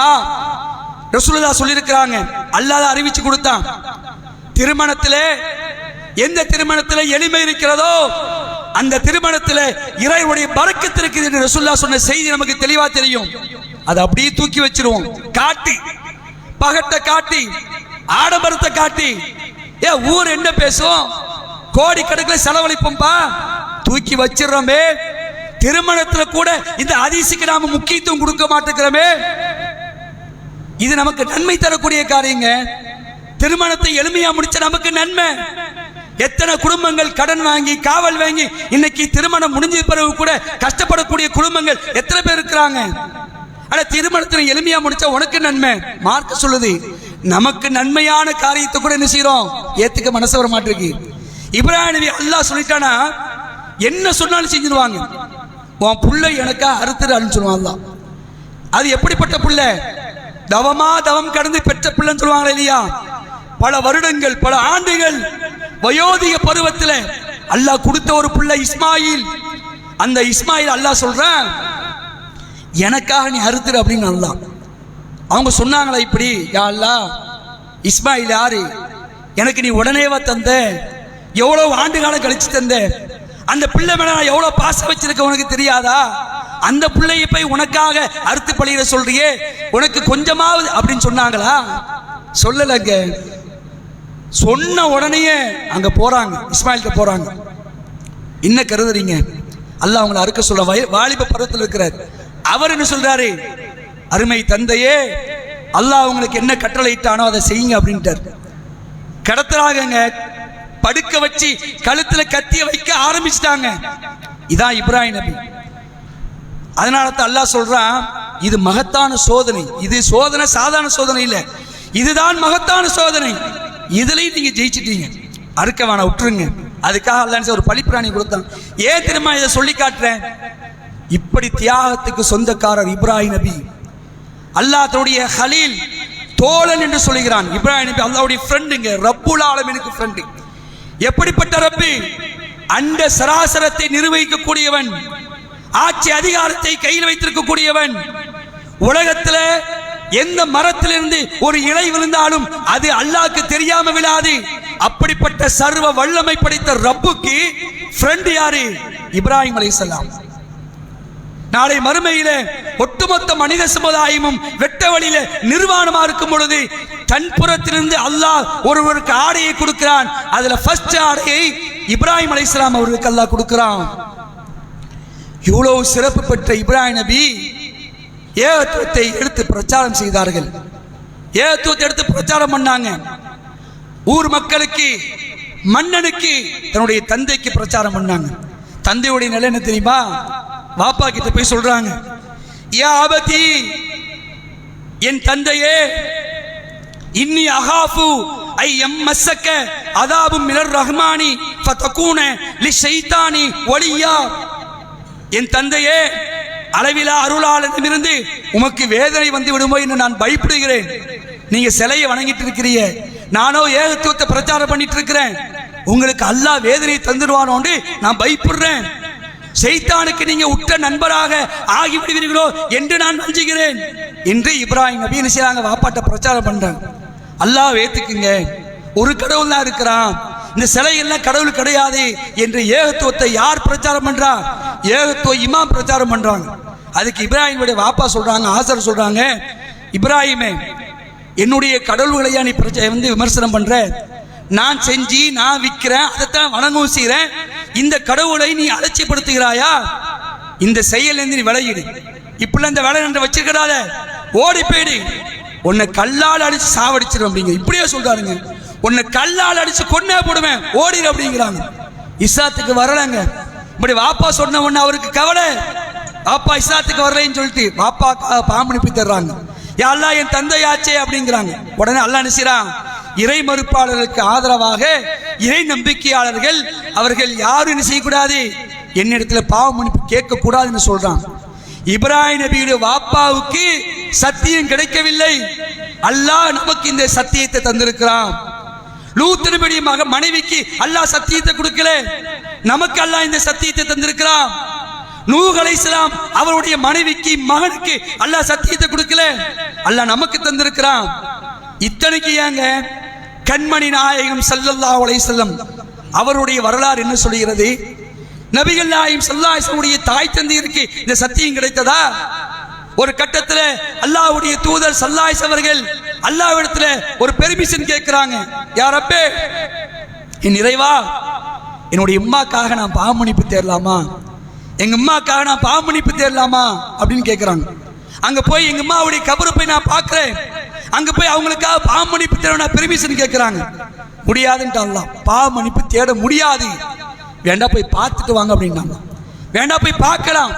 ரசூலுல்லாஹ் சொல்லியிருக்கிறாங்க. அல்லாஹ் தான் அறிவிச்சு கொடுத்தான். திருமணத்திலே, எந்த திருமணத்திலே எளிமை இருக்கிறதோ அந்த திருமணத்திலே இறைவனுடைய பரக்கத்து இருக்குது என்று ரசூலுல்லாஹ் சொன்ன செய்தி நமக்கு தெளிவா தெரியும். அதை அப்படியே தூக்கி வச்சிருவோம். காட்டி, பகட்டை காட்டி, ஆடம்பரத்தை காட்டி, ஊர் என்ன பேசும்? கோடி கணக்கில் செலவழிப்போம்பா, தூக்கி வச்சிடறோமே. திருமணத்தில் கூட இந்த ஹதீஸுக்கு நாம முக்கியத்துவம் கொடுக்க மாட்டேங்கிறோமே. இது நமக்கு நன்மை தரக்கூடிய காரியங்க. திருமணத்தை எளிமையா முடிச்ச நமக்கு நன்மை. எத்தனை குடும்பங்கள் கடன் வாங்கி காவல் வாங்கி இன்னைக்கு திருமணம் முடிஞ்ச பிறகு கூட கஷ்டப்படக்கூடிய குடும்பங்கள் எத்தனை பேர் இருக்கிறாங்க? ஆனா திருமணத்தில் எளிமையா முடிச்சா உனக்கு நன்மை. மார்க்க சொல்லுது, நமக்கு நன்மையான காரியத்தை கூட என்ன செய்யறோம்? ஏத்துக்க மனசு வர மாட்டிருக்கு. இப்ராஹிம் நபி அல்லாஹ் சொல்லிட்டானா என்ன சொன்னாலும் செஞ்சிருவாங்க. உன் புள்ளை எனக்கா அறுத்துறான்னு சொல்லுவாங்க. அது எப்படிப்பட்ட புள்ள? தவமா தவம் கடந்து பெற்ற புள்ளன்னு சொல்லுவாங்களா இல்லையா? பல வருடங்கள், பல ஆண்டுகள் வயோதிக பருவத்தில் அல்லாஹ் கொடுத்த ஒரு புள்ள இஸ்மாயில். அந்த இஸ்மாயில் அல்லாஹ் சொல்றான், எனக்காக நீ அறுத்துரு அப்படின்னு. அல்லாஹ் அவங்க சொன்னாங்களா இப்படி, யா அல்லாஹ் இஸ்மாயில் யாரு, எனக்கு நீ உடனேவா தந்த, எவ்வளவு ஆண்டு காலம் கழிச்சு தந்த, அந்த பிள்ளை மேல நான் எவ்வளவு பாசம் வச்சிருக்க உனக்கு தெரியாதா, அந்த பிள்ளையை போய் உனக்காக அறுத்து பழியிட சொல்றியே, உனக்கு கொஞ்சமாவது அப்படின்னு சொன்னாங்களா? சொல்லலங்க. சொன்ன உடனே அங்க போறாங்க, இஸ்மாயில்கிட்ட போறாங்க. என்ன கருதுறீங்க, அல்லாஹ் அவங்களை அறுக்க சொல்ல வாலிப பருவத்தில் இருக்கிறார். அவர் என்ன சொல்றாரு, அருமை தந்தையே, அல்லாஹ் உங்களுக்கு என்ன கட்டளை இட்டானோ அதை செய்யுங்க அப்படின்ட்டார். கடத்துறாங்க, படுக்க வச்சு கழுத்துல கத்திய வைக்க ஆரம்பிச்சிட்டாங்க. இதான் இப்ராஹிம் நபி. அதனால தான் அல்லாஹ் சொல்றான், இது மகத்தான சோதனை. இது சோதனை சாதாரண சோதனை இல்லை, இதுதான் மகத்தான சோதனை. இதுலயும் நீங்க ஜெயிச்சிட்டீங்க, அறுக்க வேணாம் விட்டுருங்க. அதுக்காக அல்லாஹ் ஒரு பலிப்பிராணி கொடுத்தான். ஏன் திரும்ப இதை சொல்லி காட்டுறேன், இப்படி தியாகத்துக்கு சொந்தக்காரர் இப்ராஹிம் நபி. அல்லாஹ் தன்னுடைய ஹலீல் தோழன் என்று சொல்லுகிறான். இப்ராஹிம் நபி அல்லாஹ்வுடைய ஃப்ரெண்டுங்க, ரப்புல் ஆலமீனுக்கு ஃப்ரெண்டு. எப்படிப்பட்ட ரப்பு, அண்ட சராசரத்தை நிர்வகிக்கக்கூடியவன், ஆட்சி அதிகாரத்தை கையில் வைத்திருக்கக்கூடியவன். உலகத்துல எந்த மரத்திலிருந்து ஒரு இலை விழுந்தாலும் அது அல்லாஹ்க்கு தெரியாம விழாது. அப்படிப்பட்ட சர்வ வல்லமை படைத்த ரப்புக்கு ஃப்ரெண்ட் யாரு, இப்ராஹிம் அலைஹிஸ்ஸலாம். நாளை மறுமையில ஒட்டுமொத்த மனித சமுதாயமும் வெட்ட வழியில நிர்வாணமா இருக்கும் பொழுது தன் புறத்திலிருந்து அல்லாஹ் ஒருவருக்கு ஆடையை கொடுக்கிறான். அதுல ஃபர்ஸ்ட் ஆடையை இப்ராஹிம் அலைஹிஸ்ஸலாம் அவர்களுக்கு அல்லாஹ் கொடுக்கிறான். இவ்வளவு சிறப்பு பெற்ற இப்ராஹிம் நபி ஏகத்துவத்தை எடுத்து பிரச்சாரம் செய்தார்கள். ஏகத்துவத்தை எடுத்து பிரச்சாரம் பண்ணாங்க. ஊர் மக்களுக்கு, மன்னனுக்கு, தன்னுடைய தந்தைக்கு பிரச்சாரம் பண்ணாங்க. தந்தையுடைய நிலை என்ன தெரியுமா, வாப்பா கிட்ட போய் சொல்றாங்க, யா அபதி, என் தந்தையே, இன்னி அகாஃபு ஐ யம்மஸ்ஸக அதாபும் மினர் ரஹ்மானி ஃபதகூன லிஷைத்தானி வலியா. என் தந்தையே, அளவிலா அருளாளனிடமிருந்து உமக்கு வேதனை வந்து விடுமோ என்று நான் பயப்படுகிறேன். நீங்க சிலையை வணங்கிட்டு இருக்கிறீங்க, நானோ ஏகத்துவத்தை பிரச்சாரம் பண்ணிட்டு இருக்கிறேன். உங்களுக்கு அல்லாஹ் வேதனை தந்துடுவானோன்னு நான் பயப்படுறேன். ஷைத்தானுக்கு நீங்க உற்ற நண்பராக ஆகிவிடுவீர்களோ என்று நான் அஞ்சுகிறேன் என்று இப்ராஹிம் நபி என்ன செய்றாங்க, வாப்பாட்ட பிரச்சாரம் பண்றாங்க. அல்லாஹ் ஏத்துக்குங்க, ஒரு கடவுள் தான் இருக்கிறான், இந்த சிலை எல்லாம் கடவுள் கிடையாது என்று ஏகத்துவத்தை யார் பிரச்சாரம் பண்றா, ஏகத்துவ இமாம் பிரச்சாரம் பண்றாங்க. அதுக்கு இப்ராஹிமுடைய வாப்பா சொல்றாங்க, ஆசர் சொல்றாங்க, இப்ராஹிமே, என்னுடைய கடவுள்களையா நீ விமர்சனம் பண்ற, நான் செஞ்சு நான் விற்கிறேன், அதைத்தான் வணங்கவும் செய்கிறேன், இந்த கடவுளை நீ அலட்சியப்படுத்துகிறாயா, இந்த செயலிருந்து நீ விலகிடு, இப்படி இந்த வேலை என்று வச்சிருக்கிறாத, ஓடி போயிடு, உன்னை கல்லால் அடிச்சு சாவடிச்சிடும் அப்படிங்க. இப்படியே சொல்றாருங்க, உன்னை கல்லால் அடிச்சு கொன்னே போடுவேன், ஓடிடு அப்படிங்கிறாங்க. இஸ்லாத்துக்கு வரலங்க. இப்படி வாப்பா சொன்ன உடனே அவருக்கு கவலை, வாப்பா இஸ்லாத்துக்கு வரலைன்னு சொல்லிட்டு வாப்பா பாம்பு அனுப்பி தர்றாங்க. யா அல்லாஹ் என் தந்தையாச்சே அப்படிங்கிறாங்க. உடனே அல்லாஹ் நினைச்சான், இறை மறுப்பாளர்களுக்கு ஆதரவாக இறை நம்பிக்கையாளர்கள் அவர்கள் யாரும் என்ன செய்யக்கூடாது, என்னிடத்துல பாவ மன்னிப்பு கேட்க கூடாதுன்னு சொல்றான். இப்ராஹிம் நபியுடைய வாப்பாவுக்கு சத்தியம் கிடைக்கவில்லை, அல்லாஹ் நமக்கு இந்த சத்தியத்தை தந்திருக்கிறான். லூத் நபியுடைய மனைவிக்கு அல்லாஹ் சத்தியத்தை கொடுக்கல, நமக்கு அல்லாஹ் இந்த சத்தியத்தை தந்திருக்கிறான். நூஹ் அலைஹிஸ்ஸலாம் அவருடைய மனைவிக்கு மகனுக்கு அல்லாஹ் சத்தியத்தை கொடுக்கல, அல்லாஹ் நமக்கு தந்திருக்கிறான். இத்தனைக்கு ஏங்க கண்மணி நாயகம் ஸல்லல்லாஹு அலைஹி வஸல்லம் அவருடைய வரலாறு என்ன சொல்கிறது, நபிகள் நாயகம் ஸல்லல்லாஹு அலைஹி வஸல்லம் தாய் தந்தையருக்கு இந்த சத்தியம் கிடைத்ததா? ஒரு கட்டத்துல அல்லாஹ்வுடைய தூதர் ஸல்லல்லாஹு அலைஹி வஸல்லம் அவர்கள் அல்லாஹ்விடத்துல ஒரு பெர்மிஷன் கேட்கிறாங்க, யா ரப்பே, என் இறைவா, என்னுடைய அம்மாக்காக நான் பாவ மன்னிப்பு தேடலாமா, எங்க அம்மாக்காக நான் பாவ மன்னிப்பு தேடலாமா அப்படின்னு கேட்கிறாங்க. அங்க போய் எங்க அம்மாவுடைய கபரை போய் நான் பார்க்கிறேன், அங்க போய் அவங்களுக்காக பாவ மன்னிப்பு தேட நான் பெர்மிஷன் கேட்கிறாங்க. முடியாதுன்னு அல்லாஹ், பாவ மன்னிப்பு தேட முடியாது, வேண்டாம் போய் பார்த்துட்டு வாங்க அப்படின்னாங்க. வேண்டாம் போய் பார்க்கலாம்.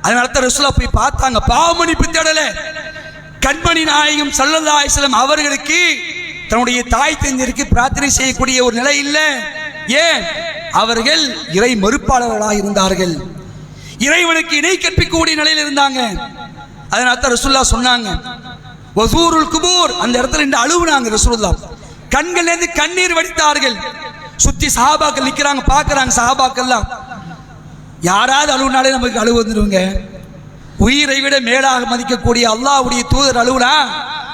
அதனால தான் ரசூலுல்லாஹ் போய் பார்த்தாங்க, பாவ மன்னிப்பு தேடல. கண்மணி நாயகம் ஸல்லல்லாஹு அலைஹி வஸல்லம் அவர்களுக்கு தன்னுடைய தாய் தந்தையருக்கு பிரார்த்தனை செய்யக்கூடிய ஒரு நிலை இல்லை. ஏன்? அவர்கள் இறை மறுப்பாளர்களாக இருந்தார்கள், இறைவனுக்கு இணை கற்பிக்கக்கூடிய நிலையில் இருந்தாங்க. அதனால தான் ரசூலுல்லாஹ் சொன்னாங்க, வஸூருல் குபூர், அந்த இடத்துல நின்று அழுவுனாங்க ரசூலுல்லாஹ், கண்கள்ல இருந்து கண்ணீர் வடித்தார்கள். சுத்தி சஹாபாக்கள் நிக்கிறாங்க, பார்க்கறாங்க. சஹாபாக்கள்லாம் யாராவது அழுவுனாலே நமக்கு அழுவு வந்துடுங்க. உயிரை விட மேலாக மதிக்கக்கூடிய அல்லாஹ்வுடைய தூதர் அழுவுனா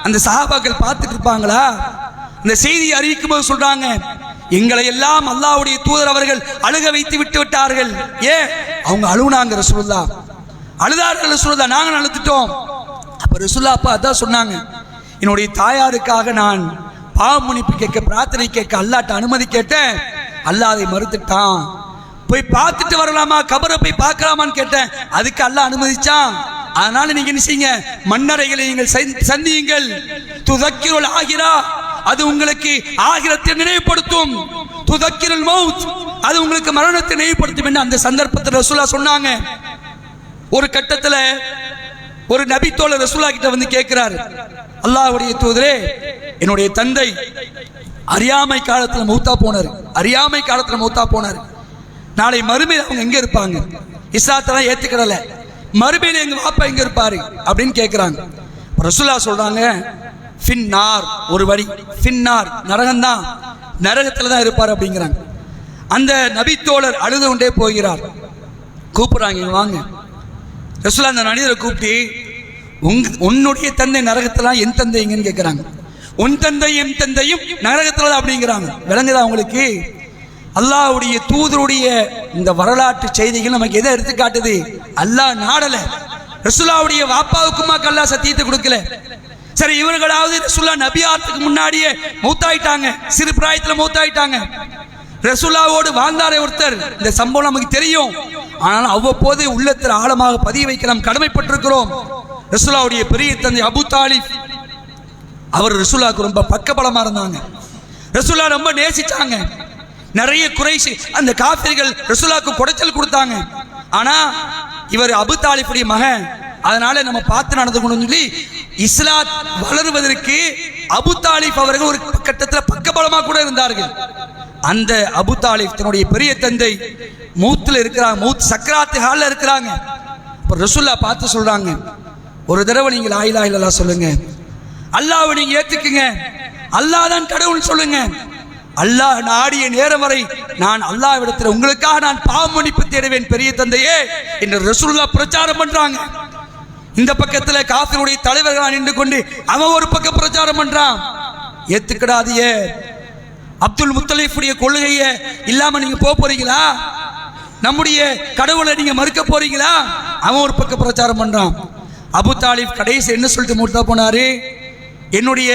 அந்த சஹாபாக்கள் பார்த்துட்டு இருப்பாங்களா? அந்த செய்தியை அறிவிக்கும் போது சொல்றாங்க, எங்களை எல்லாம் அல்லாஹ்வுடைய தூதர் அவர்கள் அழுக வைத்து விட்டு விட்டார்கள். ஏன் அவங்க அழுவுனாங்க? ரசூலுல்லாஹ் அழுதார்கள். ரசூலுல்லாஹ் நாங்கள் அழுத்துட்டோம். அப்ப ரசூலுல்லாஹ் அப்பா அதான் சொன்னாங்க, என்னுடைய தாயாருக்காக நான் பாவ மன்னிப்பு கேட்க, பிரார்த்தனை கேட்க அல்லாஹ்ட்ட அனுமதி கேட்டேன். அல்லாஹ் அதை மறுத்துட்டான். போய் பார்த்துட்டு வரலாமா, கபரை போய் பார்க்கலாமான்னு கேட்டேன். அதுக்கு அல்லாஹ் அனுமதிச்சான். அதனால நீங்க என்ன செய்யுங்க, மன்னரைகளை நீங்கள் சந்தியுங்கள். துதக்கிருல் ஆகிரா, அது உங்களுக்கு ஆகிரத்தை நினைவுபடுத்தும். துதக்கிருல் மௌத், அது உங்களுக்கு மரணத்தை நினைவுபடுத்தும் என்று அந்த சந்தர்ப்பத்தில் ரசூலுல்லாஹ் சொன்னாங்க. ஒரு கட்டத்துல ஒரு நபி தோழர் ரசூலுல்லாஹ் கிட்ட வந்து கேட்கிறாரு, அல்லாஹ்வுடைய தூதரே, என்னுடைய தந்தை அறியாமை காலத்துல மௌத்தா போனாரு. அறியாமை காலத்துல மௌத்தா போனாரு. நாளை மறுமையில் அவங்க எங்க இருப்பாங்க? இஸ்லாத்தெல்லாம் ஏத்துக்கிடல, மறுமையில எங்க வாப்பா எங்க இருப்பாரு அப்படின்னு கேட்கிறாங்க. ரசூலுல்லாஹ் சொல்றாங்க, ஃபின்னார், ஒரு வழி ஃபின்னார், நரகம்தான், நரகத்துல தான் இருப்பார் அப்படிங்கிறாங்க. அந்த நபித்தோழர் அழுது கொண்டே போகிறார். கூப்பிடுறாங்க, வாங்க. ரசூலுல்லாஹ் அந்த மனிதரை கூப்பிட்டு, உன்னுடைய தந்தை நரகத்துல, என் தந்தை எங்கன்னு கேட்கிறாங்க. உன் தந்தை என் தந்தையும் நரகத்துல அப்படிங்கிறாங்க. விளங்குதா உங்களுக்கு? அல்லாஹ்வுடைய தூதருடைய இந்த வரலாற்று செய்திகள் நமக்கு எதை எடுத்து காட்டுது? அல்லாஹ் நாடல, ரசூலுல்லாஹ்வுடைய வாப்பாவுக்குமா அல்லாஹ் சத்தியத்தை கொடுக்கல. சரி, இவர்களாவது ரசூலுல்லாஹ் நபியாத்துக்கு முன்னாடியே மௌத்தாயிட்டாங்க, சிறு பிராயத்துல மௌத்தாயிட்டாங்க. ரசூலுல்லாஹ்வோடு வாழ்ந்தாரே ஒருத்தர், இந்த சம்பவம் நமக்கு தெரியும். ஆனால் அவ்வப்போது உள்ளத்தில் ஆழமாக பதிய வைக்க நாம் கடமைப்பட்டிருக்கிறோம். ரசூலுல்லாஹ்வுடைய பெரிய தந்தை அபூ தாலிப், அவர் ரசூலுல்லாஹ்வுக்கு ரொம்ப பக்கபலமா இருந்தாங்க. ரசூலுல்லாஹ் ரொம்ப நேசிச்சாங்க. நிறைய குறைஷி அந்த காஃபிர்கள் ரசூலுல்லாஹ்வுக்கு குடைச்சல் கொடுத்தாங்க. ஆனா இவர் அபூ தாலிபுடைய மகன், அதனால நம்ம பார்த்து நடந்துக்கணும்னு சொல்லி இஸ்லாம் வளருவதற்கு அபூ தாலிப் அவர்கள் ஒரு கட்டத்தில் பக்கபலமா கூட இருந்தார்கள். அந்த அபூ தாலிப் தன்னுடைய பெரிய தந்தை மூத்துல இருக்கிறாங்க, மூத் சக்கராத்து ஹால்ல இருக்கிறாங்க. ரசூலுல்லாஹ் பார்த்து சொல்றாங்க, ஒரு தடவை நீங்க லா இலாஹ இல்லல்லாஹ் சொல்லுங்க, அல்லாஹ்வை நீங்க ஏத்துக்குங்க, அல்லாஹ் தான் கடவுள் சொல்லுங்க. அல்லாஹ் நாடிய நேரம் வரை நான் அல்லாஹ்விடத்தில் உங்களுக்காக நான் பாவ மன்னிப்பு தேடுவேன் பெரிய தந்தையே என்று ரசூலுல்லாஹ் பிரச்சாரம் பண்றாங்க. இந்த பக்கத்துல காஃபிருடைய தலைவர்கள் நின்று கொண்டு அவன் ஒரு பக்கம் பிரச்சாரம் பண்றான், ஏத்துக்கிடாதீங்க, அப்துல் முத்தலிஃபுடைய கொள்கையை இல்லாம நீங்க போறீங்களா, நம்முடைய கடவுளை நீங்க மறுக்க போறீங்களா? அவன் ஒரு பக்கம் பிரச்சாரம் பண்றான். அபூ தாலிப் கடைசி என்ன சொல்லிட்டு மூத்தா போனாரு, என்னுடைய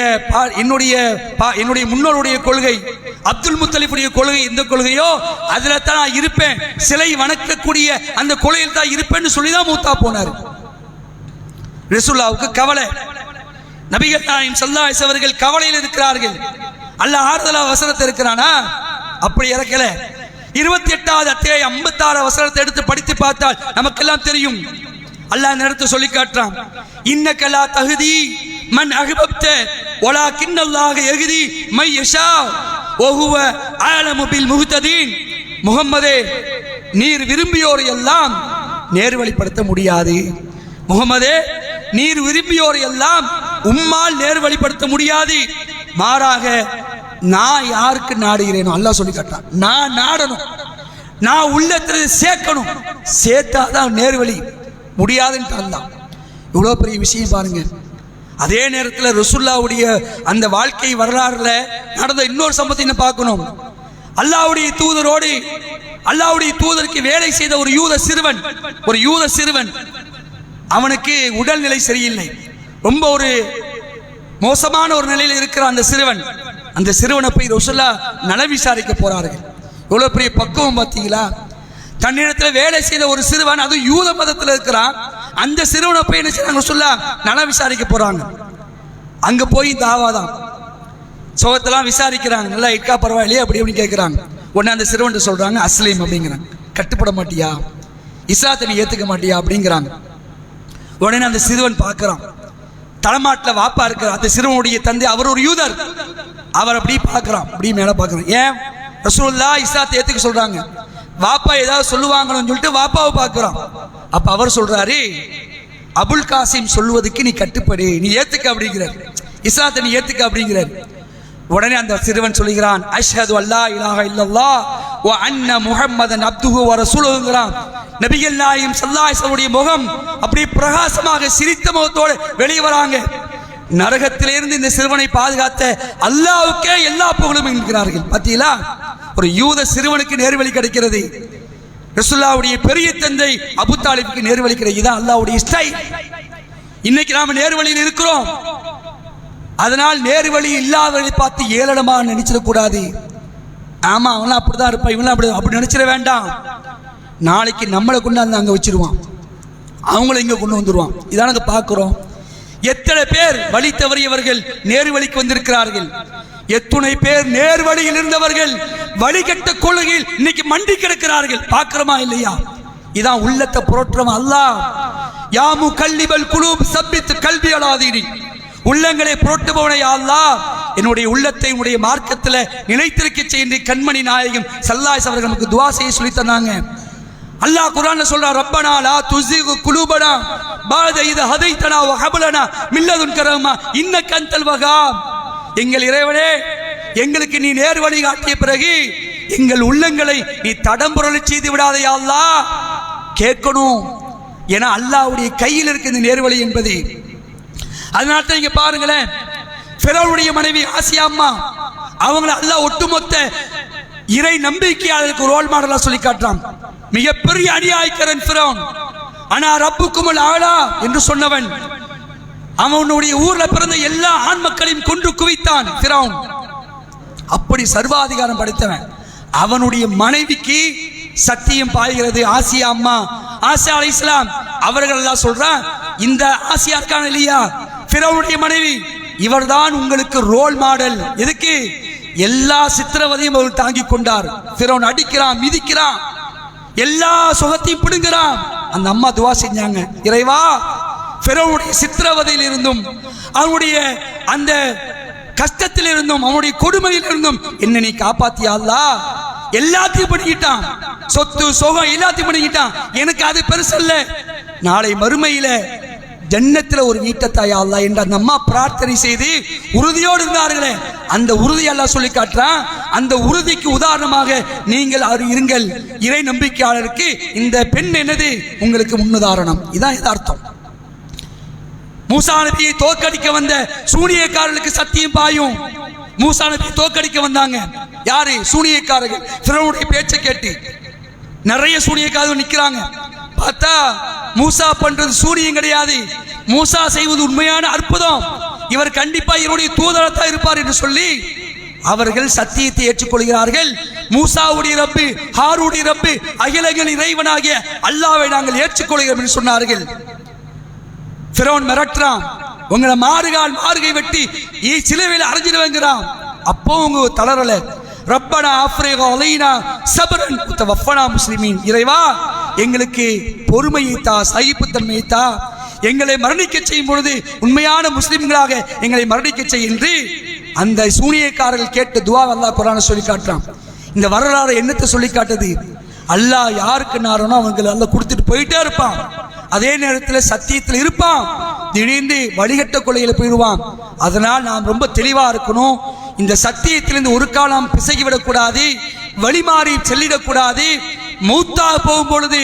முன்னோருடைய கொள்கை அப்துல் முத்தலிஃபுடைய கொள்கை எந்த கொள்கையோ அதுல தான் நான் இருப்பேன், சிலை வணக்கக்கூடிய அந்த கொள்கையில் தான் இருப்பேன்னு சொல்லிதான் மூத்தா போனார். ரசூலுல்லாஹ்வுக்கு கவலை. நபிகள் நாயகம் ஸல்லல்லாஹு அலைஹி அவர்கள் கவலையில் இருக்கிறார்கள். அல்லாஹ் ஆறுதலா வசனத்தை இருக்கிறானா? அப்படி இறக்கல. 28வது அத்தியாயம் 56 வசனத்தை எடுத்து படித்து பார்த்தால் நமக்கெல்லாம் தெரியும். அல்லாஹ் நேரத்தை சொல்லி காட்டுறான், இன்னக லா தஹ்தி மன் அஹ்பப்த வலாகின்னல்லாஹு யஹ்தி மை யஷா வஹுவ ஆலமு பில் முஹ்ததீன். முஹம்மதே, நீர் விரும்பியோரை எல்லாம் நேர்வழிப்படுத்த முடியாது. முஹம்மதே, நீர் விரும்பியோரை எல்லாம் உம்மால் நேர்வழிப்படுத்த முடியாது. மாறாக நான் யாருக்கு நாடுகிறேனோ, அல்லாஹ் சொல்லி காட்டான், நான் நாடணும், நான் உள்ளத்தில் சேர்க்கணும், சேர்த்தாதான் நேர்வழி, முடியாதுன்னு அல்லாஹ். இவ்வளோ பெரிய விஷயம் பாருங்க. அதே நேரத்தில் ரசூலுல்லாஹ்வுடைய அந்த வாழ்க்கை வரலாறுல நடந்த இன்னொரு சம்பவத்தை பார்க்கணும். அல்லாஹ்வுடைய தூதரோடு, அல்லாஹ்வுடைய தூதருக்கு வேலை செய்த ஒரு யூத சிறுவன், அவனுக்கு உடல்நிலை சரியில்லை, ரொம்ப ஒரு மோசமான ஒரு நிலையில் இருக்கிற அந்த சிறுவனை போய் ரசூலுல்லாஹ் நல விசாரிக்க போறார்கள். எவ்வளவு பெரிய பக்குவம் பார்த்தீங்களா? தன்னிடத்தில் வேலை செய்த ஒரு சிறுவன், அது யூத மதத்தில் இருக்கிறான், அந்த சிறுவனை போய் என்ன செய்றாங்க, ரசூலுல்லாஹ் நல விசாரிக்க போறாங்க. அங்க போய் தாவாதான் சோகத்தெல்லாம் விசாரிக்கிறாங்க, நல்லா இருக்கா பரவாயில்லையே அப்படி அப்படின்னு கேட்கிறாங்க. உடனே அந்த சிறுவன் சொல்றாங்க, அஸ்லீம் அப்படிங்கிறாங்க, கட்டுப்பட மாட்டியா, இஸ்லாத்தை நீ ஏத்துக்க மாட்டியா அப்படிங்கிறாங்க. உடனே அந்த சிறுவன் பார்க்கிறான், தலைமாட்டில் வாப்பா இருக்கிறார், அந்த சிறுவனுடைய தந்தை, அவர் ஒரு யூதர், அவர் அப்படி பார்க்கிறான், அப்படி மேல பார்க்கிறான். ஏன் ரசூலுல்லாஹ் இஸ்லாத்தை ஏத்துக்க சொல்றாங்க, வாப்பா ஏதாவது சொல்லுவாங்கன்னு சொல்லிட்டு வாப்பாவை பார்க்கிறான். அப்ப அவர் சொல்றாரு, அபுல் காசிம் சொல்லுவதுக்கு நீ கட்டுப்படு, நீ ஏத்துக்க அப்படிங்கிறார், இஸ்லாத்தை நீ ஏத்துக்க அப்படிங்கிறார். உடனே அந்த சிறுவன் சொல்லுகிறான், அஷ்ஹது அல்லா இலாஹ இல்லல்லாஹ் வ அன்ன முஹம்மதன் அப்துஹு வ ரசூலுஹுங்கிறான். நபிகள் நாயகம் ஸல்லல்லாஹு அலைஹி வஸல்லம் முகம் அப்படி பிரகாசமாக சிரித்த முகத்தோடு வெளியே வராங்க. நரகத்திலிருந்து இந்த சிறுவனை பாதுகாத்த அல்லாஹ்வுக்கே எல்லா புகழும் என்கிறார்கள். பார்த்தீங்களா, ஒரு யூத சிறுவனுக்கு நேர்வழி கிடைக்கிறது. ரசூலுல்லாஹ்வுடைய பெரிய தந்தை அபூ தாலிபுக்கு நேர்வழி கிடைக்கிறது. இதான் அல்லாஹ்வுடைய ஸ்டைல். இன்னைக்கு நாம நேர்வழியில் இருக்கிறோம். அதனால் நேர்வழி இல்லாதவர்களை பார்த்து ஏளனமா நினைச்சிடக்கூடாது. ஆமா, அவங்களாம் அப்படிதான் இருப்பான், இவங்களாம் அப்படி நினைச்சிட வேண்டாம். நாளைக்கு நம்மளை கொண்டாந்து அங்க வச்சிருவான், அவங்கள இங்க கொண்டு வந்துருவான். இதான பார்க்கிறோம். எத்தனை பேர் வழி தவறியவர்கள் நேர்வழிக்கு வந்திருக்கிறார்கள். எத்துணை பேர் நேர்வழியில் இருந்தவர்கள் வழிகட்ட கொள்கையில் இன்னைக்கு மண்டி கிடக்கிறார்கள். பார்க்கிறோமா இல்லையா? இதான் உள்ளத்தை புரட்டுறோம். அல்லாஹ் யா முகல்லிபல் குலூப் சப்பித் கல்பி அலா தீனி, உள்ளங்களை புரட்டுபவனே அல்லாஹ் என்னுடைய உள்ளத்தை உன்னுடைய மார்க்கத்தில் நிலைத்திருக்க செய்ய கண்மணி நாயகம் ஸல்லல்லாஹு அலைஹி வஸல்லம் நமக்கு துஆ செய்ய சொல்லி தந்தாங்க. அல்லாஹ் குர்ஆன்ல சொல்றான், ரப்பனா லா துஸிகு குலூபனா பஅத இத ஹதைதனா வ ஹப் லனா மின் லதுன்க ரஹ்மா இன்னக அன்தல் வஹ்ஹாப். எங்கள் இறைவனே, எங்களுக்கு நீ நேர்வழி காட்டிய பிறகு எங்கள் உள்ளங்களை நீ தடம்புரள செய்து விடாதே யா அல்லாஹ். கேட்கணும். ஏன்னா அல்லாஹ்வுடைய கையில் இருக்கு இந்த நேர்வழி என்பது. அதனால தான் இங்க பாருங்களேன், ஃபிரௌனுடைய மனைவி ஆசியா அம்மா, அவங்கள அல்லாஹ் ஒட்டுமொத்த இறை நம்பிக்கையாளருக்கு ரோல் மாடலா சொல்லி காட்டுறான். மிகப்பெரிய அநியாயக்காரன் ஃபிரௌன். ஆனா ரப்புக்குமுல் ஆலா என்று சொன்னவன், அவனுடைய ஊர்ல பிறந்த எல்லா ஆண் மக்களையும் கொன்று குவித்தான் ஃபிரௌன். அப்படி சர்வாதிகாரம் படைத்தவன். அவனுடைய மனைவிக்கு சத்தியம் பாய்கிறது. ஆசியா அம்மா, ஆசியா அலைஹிஸ்ஸலாம் அவர்கள் எல்லாம் சொல்றான், இந்த ஆசியா இருக்கான இல்லையா, ஃபிரௌனுடைய மனைவி, இவர்தான் உங்களுக்கு ரோல் மாடல். எதுக்கு? எல்லா சித்திரவதையும் அவர் தாங்கி கொண்டார். ஃபிரௌன் அடிக்கிறான், மிதிக்கிறான், எல்லா சுகத்தையும் பிடுங்குறான். அந்த அம்மா துவா செஞ்சாங்க, இறைவா ஃபிரௌனுடைய சித்திரவதையில் இருந்தும் அவனுடைய அந்த கஷ்டத்தில் இருந்தும் அவனுடைய கொடுமையில் இருந்தும் என்ன நீ காப்பாத்தியா அல்லாஹ். எல்லாத்தையும் பண்ணிக்கிட்டான், சொத்து சுகம் எல்லாத்தையும் பண்ணிக்கிட்டான். எனக்கு அது பெருசல்ல, நாளை மறுமையில ஜன்னத்தில் ஒரு வீட்டை தாயா அல்லாஹ் என்று அந்த அம்மா பிரார்த்தனை செய்து உறுதியோடு இருந்தார்களே, அந்த உறுதி அல்லாஹ் சொல்லி காட்டுறான். அந்த உறுதிக்கு உதாரணமாக நீங்கள் இருங்கள். இறை நம்பிக்கையாளருக்கு இந்த பெண் என்னது? உங்களுக்கு முன்னுதாரணம். இதான் அர்த்தம். மூசா நபியை தோற்கடிக்க வந்த சூனியக்காரர்களுக்கு சத்தியம் பாயும். மூசா நபியை தோற்கடிக்க வந்தாங்க. யாரு? சூனியக்காரர்கள். ஃபிரௌனுடைய பேச்சை கேட்டு நிறைய சூனியக்காரர்கள் நிற்கிறாங்க. பார்த்தா மூசா பண்றது சூனியம் கிடையாது, மூசா செய்வது உண்மையான அற்புதம், இவர் கண்டிப்பா இவருடைய தூதரத்தான் இருப்பார் என்று சொல்லி அவர்கள் சத்தியத்தை ஏற்றுக்கொள்கிறார்கள். மூசாவுடைய ரப்பு, ஹாரூனுடைய ரப்பு, அகிலங்கள் இறைவனாகிய அல்லாஹ்வை நாங்கள் ஏற்றுக்கொள்கிறோம் என்று சொன்னார்கள். ஃபிரௌன் மிரட்டுறான், உங்களை மாறுகை வெட்டி சிலுவையில் அரைஞ்சிடுவேங்கிறான். அப்போ உங்க தளரல. ரப்பனா ஆஃப்ரிக அலைனா சபரன் வஃபனா முஸ்லிமீன், இறைவா எங்களுக்கு பொறுமையை தா, சகிப்புத்தன்மையை தா, எங்களை மரணிக்க செய்யும் பொழுது உண்மையான முஸ்லிம்களாக எங்களை மரணிக்க செய் என்று அந்த சூனியக்காரர்கள் கேட்டு துவா அல்லாஹ் குர்ஆன்ல சொல்லி காட்டுறான். இந்த வரலாறு என்னத்தை சொல்லி காட்டுது? அல்லாஹ் யாருக்கு நாரனோ அவங்களுக்கு அல்லாஹ் கொடுத்துட்டு போயிட்டே இருப்பான். அதே நேரத்தில் சத்தியத்தில் இருப்பான், திடீர்னு வழிகட்ட கொள்ளையில போயிடுவான். அதனால் நாம் ரொம்ப தெளிவா இருக்கணும். இந்த சத்தியத்திலிருந்து ஒரு காலம் பிசகிவிடக்கூடாது, வழிமாறி செல்லிடக்கூடாது. மூத்தா போகும் பொழுது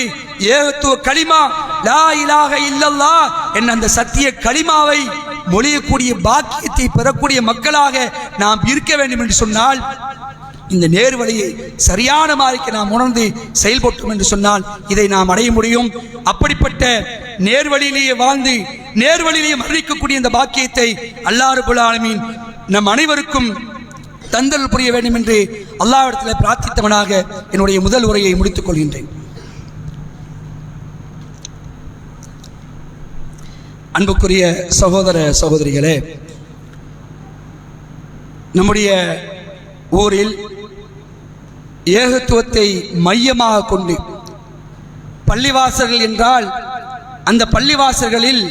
ஏகத்துவ களிமா லா இலாஹ இல்லல்லாஹ் என்ற அந்த சத்திய களிமாவை மொழியக்கூடிய பாக்கியத்தை பெறக்கூடிய மக்களாக நாம் இருக்க வேண்டும் என்று சொன்னால், இந்த நேர்வழியை சரியான மாதிரிக்கு நாம் உணர்ந்து செயல்பட்டோம் என்று சொன்னால் இதை நாம் அடைய முடியும். அப்படிப்பட்ட நேர்வழியிலேயே வாழ்ந்து நேர்வழியிலேயே மரணிக்கக்கூடிய இந்த பாக்கியத்தை அல்லாஹ் ரப்பல் ஆலமீன் நம் அனைவருக்கும் தந்தல் புரிய வேண்டும் என்று அல்லாஹ்விடத்தில் பிரார்த்தித்தவனாக என்னுடைய முதல் உரையை முடித்துக் கொள்கின்றேன். அன்புக்குரிய சகோதர சகோதரிகளே, நம்முடைய ஊரில் ஏகத்துவத்தை மையமாக கொண்டு பள்ளிவாசல்கள் என்றால் அந்த பள்ளிவாசல்களில்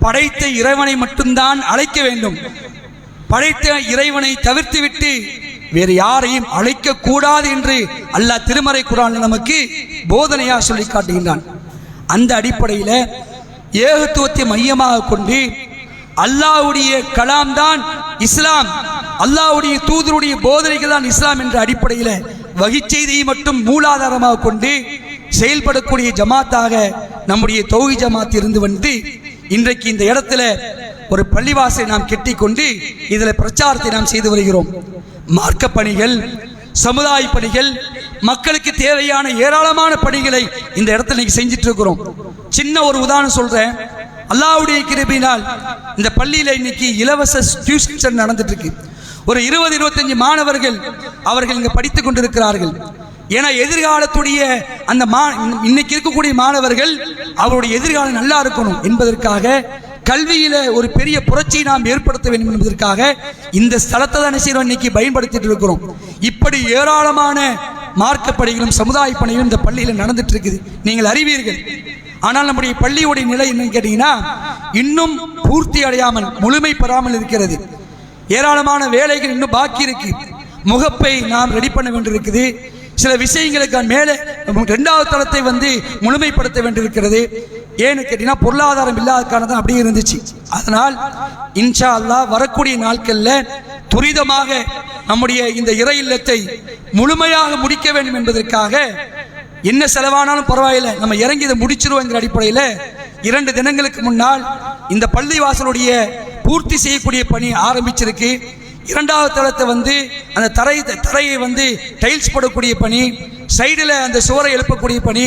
படைத்த இறைவனை மட்டும்தான் அழைக்க வேண்டும். படைத்த இறைவனை தவிர்த்துவிட்டு வேறு யாரையும் அழைக்க கூடாது என்று அல்லாஹ் திருமறை குர்ஆனில் நமக்கு போதனையா சொல்லி காட்டுகின்றான். அந்த அடிப்படையில் ஏகத்துவத்தை மையமாக கொண்டு அல்லாஹ்வுடைய கலாம் தான் இஸ்லாம், அல்லாஹ்வுடைய தூதருடைய போதனைகள் தான் இஸ்லாம் என்ற அடிப்படையில் வகை செய்தியை மட்டும் மூலாதாரமாக கொண்டு செயல்படக்கூடிய ஜமாத்தாக நம்முடைய தௌஹீத் ஜமாத் இருந்து வந்து இன்றைக்கு இந்த இடத்துல ஒரு பள்ளிவாசலை நாம் கெட்டிக்கொண்டு இதில் பிரச்சாரத்தை நாம் செய்து வருகிறோம். மார்க்க பணிகள், சமுதாய பணிகள், மக்களுக்கு தேவையான ஏராளமான பணிகளை இந்த இடத்துல இன்னைக்கு செஞ்சிட்டு இருக்கிறோம். சின்ன ஒரு உதாரணம் சொல்றேன். அல்லாஹ்வுடைய கிருபையினால் இந்த பள்ளியில இன்னைக்கு இலவச டியூஷன் சென்டர் நடந்துட்டு இருக்கு. ஒரு 20-25 மாணவர்கள் அவர்கள் இங்க படித்துக் கொண்டிருக்கிறார்கள். ஏன்னா எதிர்காலத்துடைய அந்த இன்னைக்கு இருக்கக்கூடிய மாணவர்கள் அவருடைய எதிர்காலம் நல்லா இருக்கணும் என்பதற்காக, கல்வியில ஒரு பெரிய புரட்சியை நாம் ஏற்படுத்த வேண்டும் என்பதற்காக இந்த ஸ்தலத்தை தான் செய்யறோம் இன்னைக்கு பயன்படுத்திட்டு இருக்கிறோம். இப்படி ஏராளமான மார்க்க பணிகளும் சமுதாய பணிகளும் இந்த பள்ளியில் நடந்துட்டு இருக்குது, நீங்கள் அறிவீர்கள். ஆனால் நம்முடைய பள்ளியுடைய நிலை என்னன்னு கேட்டீங்கன்னா இன்னும் பூர்த்தி அடையாமல், முழுமை பெறாமல் இருக்கிறது. ஏராளமான வேலைகள் இன்னும் பாக்கி இருக்கு. முகப்பை நாம் ரெடி பண்ண வேண்டியிருக்குது. சில விஷயங்களுக்கு மேலே 2வது தளத்தை முழுமைப்படுத்த வேண்டியிருக்கிறது. ஏன்னு கேட்டீங்கன்னா பொருளாதாரம் இல்லாத காரணம் அப்படியே இருந்துச்சு. அதனால் இன்ஷா அல்லாஹ் வரக்கூடிய நாட்களில் துரிதமாக நம்முடைய இந்த இறை இல்லத்தை முழுமையாக முடிக்க வேண்டும் என்பதற்காக என்ன செலவானாலும் பரவாயில்லை, நம்ம இறங்கி இதை முடிச்சிருவோங்கிற அடிப்படையில் 2 தினங்களுக்கு முன்னால் இந்த பள்ளி வாசலுடைய பூர்த்தி செய்யக்கூடிய பணி ஆரம்பிச்சிருக்கு. 2வது தளத்தை அந்த தரையை டைல்ஸ் போடக்கூடிய பணி, சைடில் அந்த சுவரை எழுப்பக்கூடிய பணி,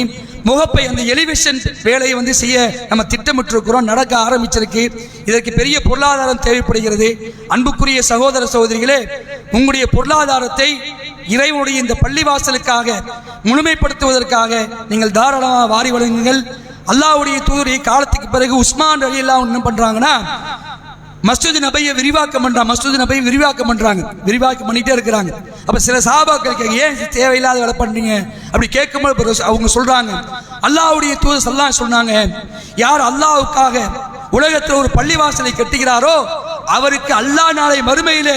முகப்பை அந்த எலிவேஷன் வேலையை செய்ய நம்ம திட்டமிட்டிருக்கிறோம், நடக்க ஆரம்பிச்சிருக்கு. இதற்கு பெரிய பொருளாதாரம் தேவைப்படுகிறது. அன்புக்குரிய சகோதர சகோதரிகளே, உங்களுடைய பொருளாதாரத்தை இறைவனுடைய இந்த பள்ளிவாசலுக்காக முழுமைப்படுத்துவதற்காக நீங்கள் தாராளமாக வாரி வழங்குங்கள். அல்லாஹ்வுடைய தூதருடைய காலத்துக்கு பிறகு உஸ்மான் ரலியல்லாஹு அன்ஹு என்ன பண்றாங்கன்னா மஸ்ஜித் நபையை விரிவாக்கம் பண்றாங்க. மஸ்ஜித் நபையை விரிவாக்கம் பண்றாங்க, விரிவாக்கம் பண்ணிட்டே இருக்கிறாங்க. அப்ப சில சஹாபாக்கள் ஏன் தேவையில்லாத வேலை பண்றீங்க அப்படி கேட்கும்போது அவங்க சொல்றாங்க, அல்லாஹ்வுடைய தூதர் ஸல்லல்லாஹு அலைஹி சொன்னாங்க, யார் அல்லாஹ்வுக்காக உலகத்தில் ஒரு பள்ளிவாசலை கட்டுகிறாரோ அவருக்கு அல்லாஹ் நாளை மறுமையிலே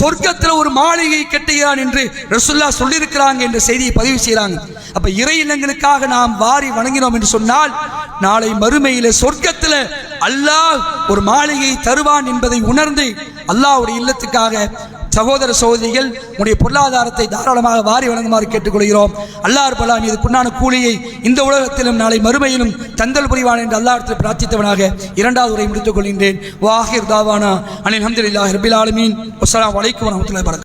சொர்க்கத்தில் ஒரு மாளிகை கட்டுகிறான் என்று ரசூலுல்லாஹ் சொல்லியிருக்கிறாங்க என்ற செய்தியை பதிவு செய்யறாங்க. அப்ப இறை இல்லங்களுக்காக நாம் வாரி வணங்கினோம் என்று சொன்னால் நாளை மறுமையிலே சொர்க்கத்தில் அல்லாஹ் ஒரு மாளிகை தருவான் என்பதை உணர்ந்து அல்லாஹ்வுடைய இல்லத்துக்காக சகோதர சகோதரிகள் உடைய பொருளாதாரத்தை தாராளமாக வாரி வழங்குமாறு கேட்டுக்கொள்கிறோம். அல்லாஹ் ரப்பல் ஆலமீன் இதுக்குண்டான கூலியை இந்த உலகத்திலும் நாளை மறுமையிலும் தந்தல் புரிவான் என்று அல்லாஹ்விடத்தில் பிரார்த்தித்தவனாக 2வது உரை முடித்துக் கொள்கின்றேன். வாஹிர் தாவானா அனில் ஹம்துலில்லாஹி ரப்பில் ஆலமீன். அஸ்ஸலாமு அலைக்கும் வரஹ்மத்துல்லாஹி வபரகாத்துஹு.